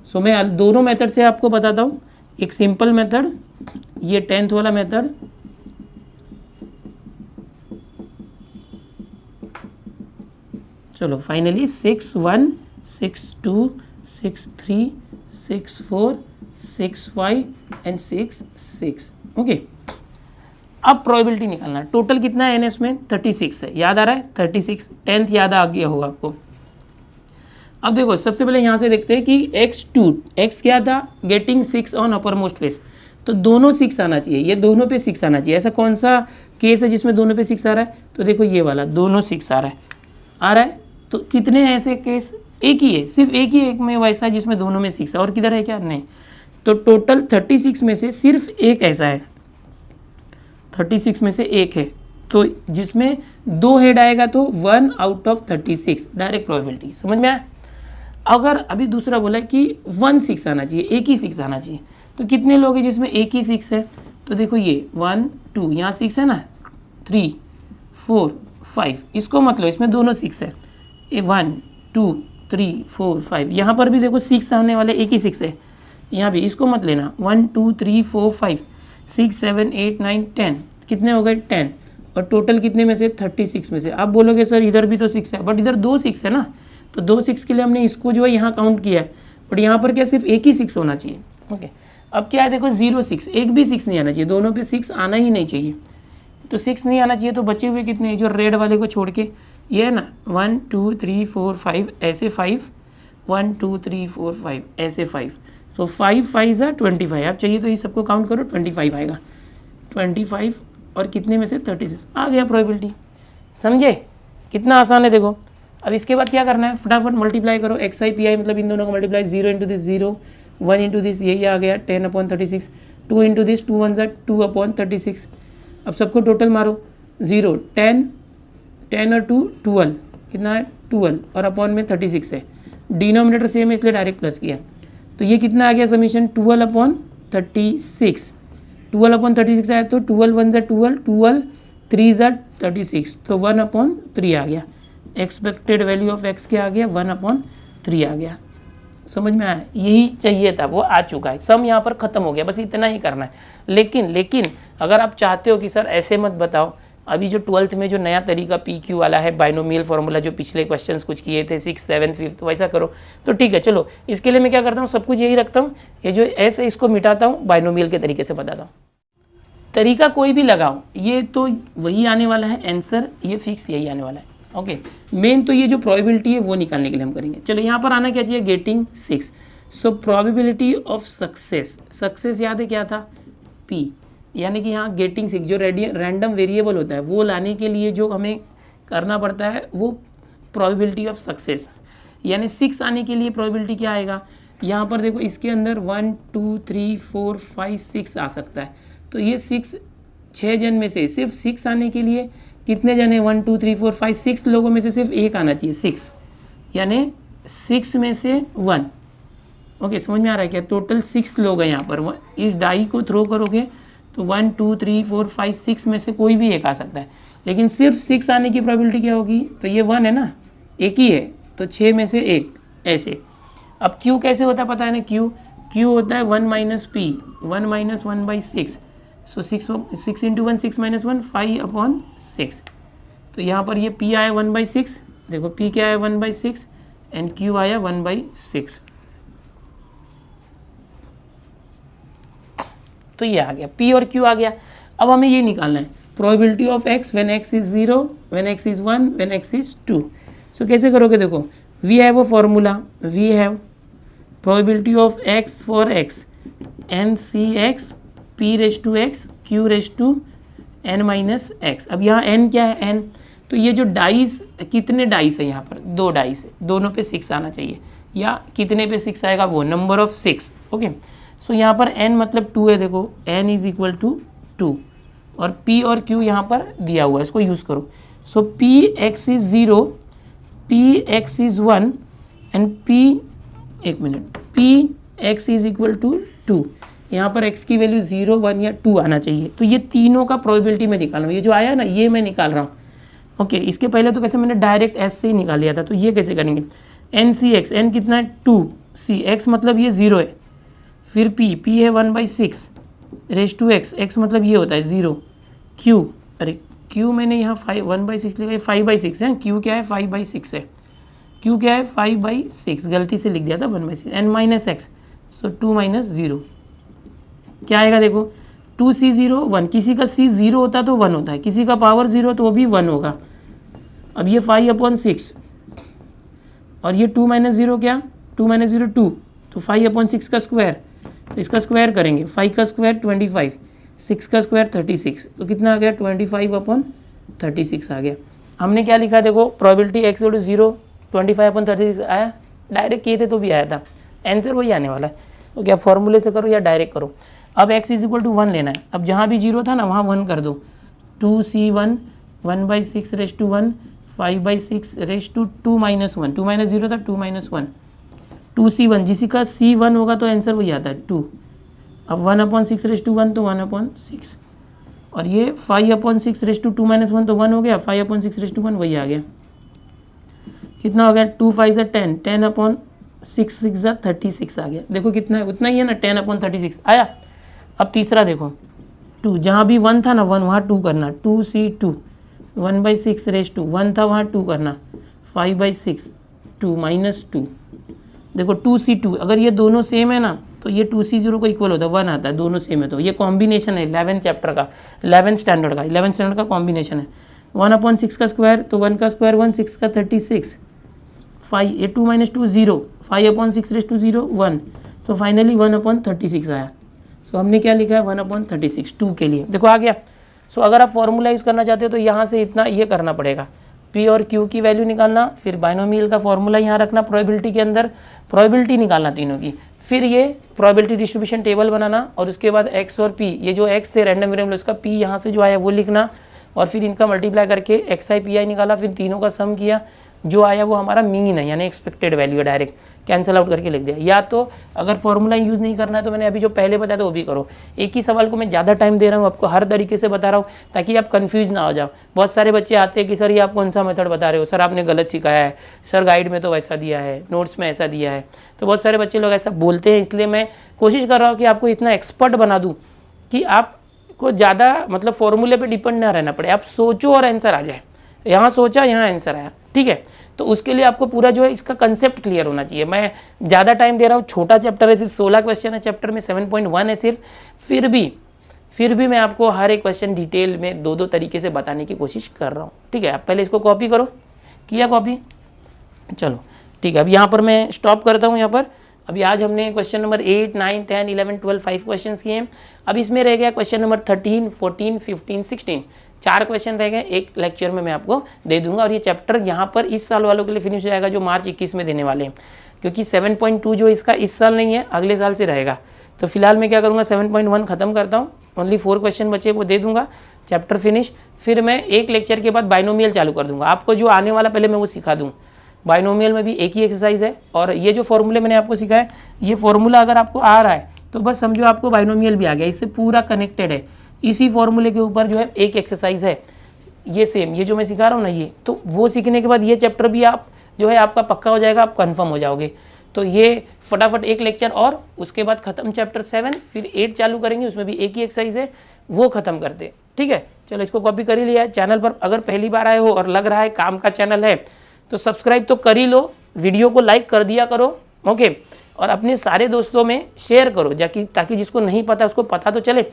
सो मैं दोनों मेथड से आपको बताता हूँ। एक सिंपल मेथड, ये 10th वाला मेथड, चलो फाइनली 6, 1, 6, 2, 6, 3, 6, 4, 6, 5 एंड 6, 6। ओके, अब प्रोबेबिलिटी निकालना है। टोटल कितना है एनएस में? 36 है, याद आ रहा है 36, 10th याद आ गया होगा आपको। अब देखो सबसे पहले यहाँ से देखते हैं कि x क्या था, getting 6 on upper most face, तो दोनों 6 आना चाहिए, ये दोनों पे 6 आना चाहिए। ऐसा कौन सा केस है जिसमें दोनों पे 6 आ रहा है? तो देखो ये वाला, दोनों 6 आ रहा है। तो कितने ऐसे केस? एक ही है, सिर्फ एक ही एक में वैसा है जिसमें दोनों में 6 है, और किधर है क्या? नहीं। तो टोटल 36 में से सिर्फ एक ऐसा है, 36 में से एक है, तो जिसमें 2 हेड आएगा तो 1 आउट ऑफ 36 डायरेक्ट प्रोबेबिलिटी। समझ में आया? अगर अभी दूसरा बोला कि 1 6 आना चाहिए, एक ही 6 आना चाहिए, तो कितने लोग हैं जिसमें एक ही 6 है? तो देखो ये 1 2, यहाँ 6 है ना, 3 4 5, इसको मतलब इसमें दोनों 6 है, ये 1 2 3 4 5, यहाँ पर भी देखो 6 आने वाले, एक ही 6 है, यहाँ भी इसको मत लेना। 1 2 3 4 5 6 7 8 9 10, कितने हो गए? 10। और टोटल कितने में से? 36 में से। आप बोलोगे सर इधर भी तो 6 है, बट इधर 2 6 है ना, तो 2 6 के लिए हमने इसको जो है यहाँ काउंट किया है, बट यहाँ पर क्या सिर्फ एक ही 6 होना चाहिए। ओके, अब क्या है देखो 0 6, एक भी 6 नहीं आना चाहिए, दोनों पे 6 आना ही नहीं चाहिए। तो 6 नहीं आना चाहिए, तो बचे हुए कितने हैं? जो रेड वाले को छोड़ के ये है ना, 1 2 3 4 5 ऐसे 5, 1 2 3 4 5 ऐसे 5, सो 5 5 ज़ा 25। आप चाहिए तो ये सबको काउंट करो, 25 आएगा। 25 और कितने में से? 36 आ गया प्रोबेबिलिटी। समझे कितना आसान है? देखो अब इसके बाद क्या करना है, फटाफट मल्टीप्लाई करो, एक्स आई पी आई मतलब इन दोनों का multiply, 0 into this 0, 1 into this, यही आ गया 10/36, 2 इंटू दिस 2 1 ज़ा 2/36। अब सबको टोटल मारो, 0 10 10 और 2 12, कितना है? 12, और अपॉन में 36 है, डिनोमिनेटर सेम है इसलिए डायरेक्ट प्लस किया, तो ये कितना आ गया समीशन? 12/36, 12/36 आया, तो 12 1 ज़ा 12, 12 3 ज़ा 36, तो 1/3 आ गया। एक्सपेक्टेड वैल्यू ऑफ एक्स क्या आ गया? 1/3 आ गया। समझ में आया? यही चाहिए था, वो आ चुका है, सम यहाँ पर खत्म हो गया, बस इतना ही करना है। लेकिन अगर आप चाहते हो कि सर ऐसे मत बताओ, अभी जो 12th में जो नया तरीका पी क्यू वाला है, बाइनोमियल फार्मूला, जो पिछले क्वेश्चंस कुछ किए थे 6 7 5, तो वैसा करो तो ठीक है। चलो इसके लिए मैं क्या करता हूँ, सब कुछ यही रखता हूँ, ये जो एस है इसको मिटाता हूँ, बाइनोमियल के तरीके से बताता हूँ। तरीका कोई भी लगाओ, ये तो वही आने वाला है आंसर, ये फिक्स यही आने वाला है। ओके, मेन तो ये जो प्रोबेबिलिटी है वो निकालने के लिए हम करेंगे। चलो यहाँ पर आना क्या चाहिए? Getting 6। So probability of success याद है क्या था? P, यानी कि यहाँ गेटिंग 6 जो रैंडम वेरिएबल होता है वो लाने के लिए जो हमें करना पड़ता है वो प्रोबेबिलिटी ऑफ सक्सेस, यानी 6 आने के लिए प्रोबेबिलिटी क्या आएगा? यहाँ पर देखो इसके अंदर 1 2 3 4 5 6 आ सकता है, तो ये 6 जन में से सिर्फ 6 आने के लिए कितने जन है? 1 2 3 4 5 6 लोगों में से सिर्फ एक आना चाहिए, 6, यानी 6 में से 1। ओके, समझ में आ रहा है क्या? टोटल 6 लोग हैं यहाँ पर, इस डाई को थ्रो करोगे तो 1 2 3 4 5 6 में से कोई भी एक आ सकता है, लेकिन सिर्फ 6 आने की प्रोबेबिलिटी क्या होगी? तो ये 1 है ना, एक ही है, तो 6 में से एक ऐसे। अब Q कैसे होता है पता है ना? Q होता है 1 माइनस P, 1 माइनस 1/6, सो 6 इंटू 1 6 माइनस 1 5/6, तो यहाँ पर ये P आया 1/6, देखो P क्या आया 1/6 एंड Q आया 1/6। तो ये आ गया, P और Q आ गया। अब हमें ये निकालना है probability of x when x is 0, when x is 1, when x is 2। So कैसे करोगे, देखो we have a formula, we have probability of x for x n c x p raise to x q raise to n minus x। अब यहाँ n क्या है, n, तो ये जो डाइस, कितने डाइस है यहाँ पर, 2 डाइस है, दोनों पे 6 आना चाहिए, या कितने पे 6 आएगा, वो नंबर ऑफ 6। ओके, सो यहाँ पर n मतलब 2 है, देखो n इज इक्वल टू 2, और p और q यहाँ पर दिया हुआ है, इसको यूज़ करो। So p x is 0, p x is 1 and p, एक minute, p x is equal to 2। यहाँ पर x की वैल्यू 0, 1 या 2 आना चाहिए। तो ये तीनों का प्रोबेबिलिटी मैं निकाल रहा हूँ, ये जो आया ना ये मैं निकाल रहा हूँ। ओके, इसके पहले तो कैसे मैंने डायरेक्ट s से ही निकाल लिया था, तो ये कैसे करेंगे, n c x, n कितना है 2, c x मतलब ये 0 है, फिर p है 1/6 रेज टू x मतलब ये होता है 0, q, अरे q मैंने यहाँ 1/6 लिखा है, 5/6 है, q क्या है 5/6 है, q क्या है 5/6, गलती से लिख दिया था 1/6, n माइनस x, सो 2 माइनस 0 क्या आएगा, देखो 2c0 1, किसी का c 0 होता तो 1 होता है, किसी का पावर 0 तो वो भी 1 होगा। अब ये 5/6 और ये 2 माइनस 0 क्या, 2 माइनस 0 2, तो 5/6 का स्क्वायर, तो इसका स्क्वायर करेंगे, 5 का स्क्वायर 25, 6 का स्क्वायर 36, तो कितना आ गया 25/36 आ गया। हमने क्या लिखा, देखो प्रोबेबिलिटी x इक्वल टू 0, 25/36 आया, डायरेक्ट किए थे तो भी आया था, आंसर वही आने वाला है। तो क्या फॉर्मूले से करो या डायरेक्ट करो। अब x इज इक्वल टू 1 लेना है, अब जहाँ भी 0 था ना वहाँ 1 कर दो, 2c1 1/6 raise to 1, 5/6 raise to 2 minus 1, 2 minus 0 था 2 माइनस 1, 2c1, जिसी का c1 होगा तो आंसर वही आता है 2। अब 1/6 रेज टू 1 तो 1/6, और ये 5/6 रेज टू 2 माइनस 1 तो 1 हो गया, 5/6 रेज टू 1 वही आ गया, कितना हो गया 2 5 10, 10/6 6 36 आ गया। देखो कितना है, उतना ही है ना, 10/36 आया। अब तीसरा देखो 2, जहाँ भी 1 था ना 1 वहाँ 2 करना, 2c2 1/6 रेज टू 1 था वहाँ 2 करना, 5/6 2 माइनस 2, देखो 2c2, अगर ये दोनों सेम है ना तो ये 2c0 को इक्वल होता है 1 आता है, दोनों सेम है, तो ये कॉम्बिनेशन है 11 चैप्टर का, 11 स्टैंडर्ड का कॉम्बिनेशन है। 1/6 का स्क्वायर, तो 1 का स्क्वायर 1, 6 का 36, 5, ये 2 माइनस 2 0, 5/6 रेज टू 0 1, तो फाइनली 1/36 आया। सो हमने क्या लिखा है 1/36 2 के लिए, देखो आ गया। सो अगर आप फॉर्मूला यूज़ करना चाहते हो तो यहाँ से इतना ये करना पड़ेगा, P और Q की वैल्यू निकालना, फिर बाइनोमियल का फॉर्मूला यहाँ रखना, प्रोबेबिलिटी के अंदर प्रोबेबिलिटी निकालना तीनों की, फिर ये प्रोबेबिलिटी डिस्ट्रीब्यूशन टेबल बनाना, और उसके बाद x और p, ये जो x थे रैंडम वेरिएबल उसका p यहाँ से जो आया वो लिखना, और फिर इनका मल्टीप्लाई करके xi pi निकाला, फिर तीनों का सम किया, जो आया वो हमारा मीन है यानी एक्सपेक्टेड वैल्यू है, डायरेक्ट कैंसिल आउट करके लिख दिया। या तो अगर फॉर्मूला यूज़ नहीं करना है तो मैंने अभी जो पहले बताया था वो भी करो। एक ही सवाल को मैं ज़्यादा टाइम दे रहा हूँ, आपको हर तरीके से बता रहा हूँ ताकि आप कंफ्यूज ना हो जाओ। बहुत सारे बच्चे आते हैं कि सर ये आप कौन सा मेथड बता रहे हो, सर आपने गलत सिखाया है, सर गाइड में तो वैसा दिया है, नोट्स में ऐसा दिया है। तो बहुत सारे बच्चे लोग ऐसा बोलते हैं, इसलिए मैं कोशिश कर रहा हूँ कि आपको इतना एक्सपर्ट बना दूँ कि आपको ज़्यादा मतलब फॉर्मूले पर डिपेंड ना रहना पड़े, आप सोचो और आंसर आ जाए। यहाँ सोचा यहाँ आंसर आया, ठीक है। तो उसके लिए आपको पूरा जो है इसका कंसेप्ट क्लियर होना चाहिए। मैं ज़्यादा टाइम दे रहा हूँ, छोटा चैप्टर है, सिर्फ 16 क्वेश्चन है चैप्टर में, 7.1 है सिर्फ, फिर भी मैं आपको हर एक क्वेश्चन डिटेल में 2-2 तरीके से बताने की कोशिश कर रहा हूँ, ठीक है। आप पहले इसको कॉपी करो, किया कॉपी, चलो ठीक है। अब यहाँ पर मैं स्टॉप करता हूँ यहाँ पर। अभी आज हमने क्वेश्चन नंबर 8, 9, 10, 11, 12 5 क्वेश्चन किए हैं। अब इसमें रह गया क्वेश्चन नंबर 13, 14, 15, 16, 4 क्वेश्चन रह गए, एक लेक्चर में मैं आपको दे दूंगा। और ये चैप्टर यहाँ पर इस साल वालों के लिए फिनिश हो जाएगा जो मार्च 21 में देने वाले हैं, क्योंकि 7.2 जो इसका इस साल नहीं है, अगले साल से रहेगा। तो फिलहाल मैं क्या करूँगा 7.1 खत्म करता हूँ, ओनली 4 क्वेश्चन बचे वो दे दूंगा, चैप्टर फिनिश। फिर मैं एक लेक्चर के बाद बाइनोमियल चालू कर दूंगा, आपको जो आने वाला पहले मैं वो सिखा दूँ। बाइनोमियल में भी एक ही एक्सरसाइज है, और ये जो फॉर्मूले मैंने आपको सिखाया, ये फॉर्मूला अगर आपको आ रहा है तो बस समझो आपको बाइनोमियल भी आ गया, इससे पूरा कनेक्टेड है। इसी फॉर्मूले के ऊपर जो है एक एक्सरसाइज है, ये सेम, ये जो मैं सिखा रहा हूँ ना, ये तो वो सीखने के बाद ये चैप्टर भी आप जो है आपका पक्का हो जाएगा, आप कंफर्म हो जाओगे। तो ये फटाफट एक लेक्चर और उसके बाद खत्म चैप्टर 7, फिर 8 चालू करेंगे, उसमें भी एक ही एक्सरसाइज है, वो खत्म करते, ठीक है। चलो इसको कॉपी कर ही लिया है। चैनल पर अगर पहली बार आए हो और लग रहा है काम का चैनल है तो सब्सक्राइब तो कर ही लो, वीडियो को लाइक कर दिया करो, ओके। और अपने सारे दोस्तों में शेयर करो जाकि ताकि जिसको नहीं पता उसको पता तो चले।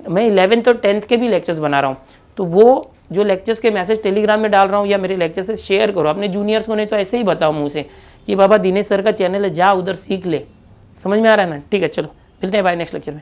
मैं 11th और 10th के भी लेक्चर्स बना रहा हूँ, तो वो जो लेक्चर्स के मैसेज टेलीग्राम में डाल रहा हूँ या मेरे लेक्चर से शेयर करो अपने जूनियर्स को, नहीं तो ऐसे ही बताओ मुँह से कि बाबा दिनेश सर का चैनल है, जा उधर सीख ले। समझ में आ रहा है ना? ठीक है, चलो मिलते हैं, बाय नेक्स्ट लेक्चर में।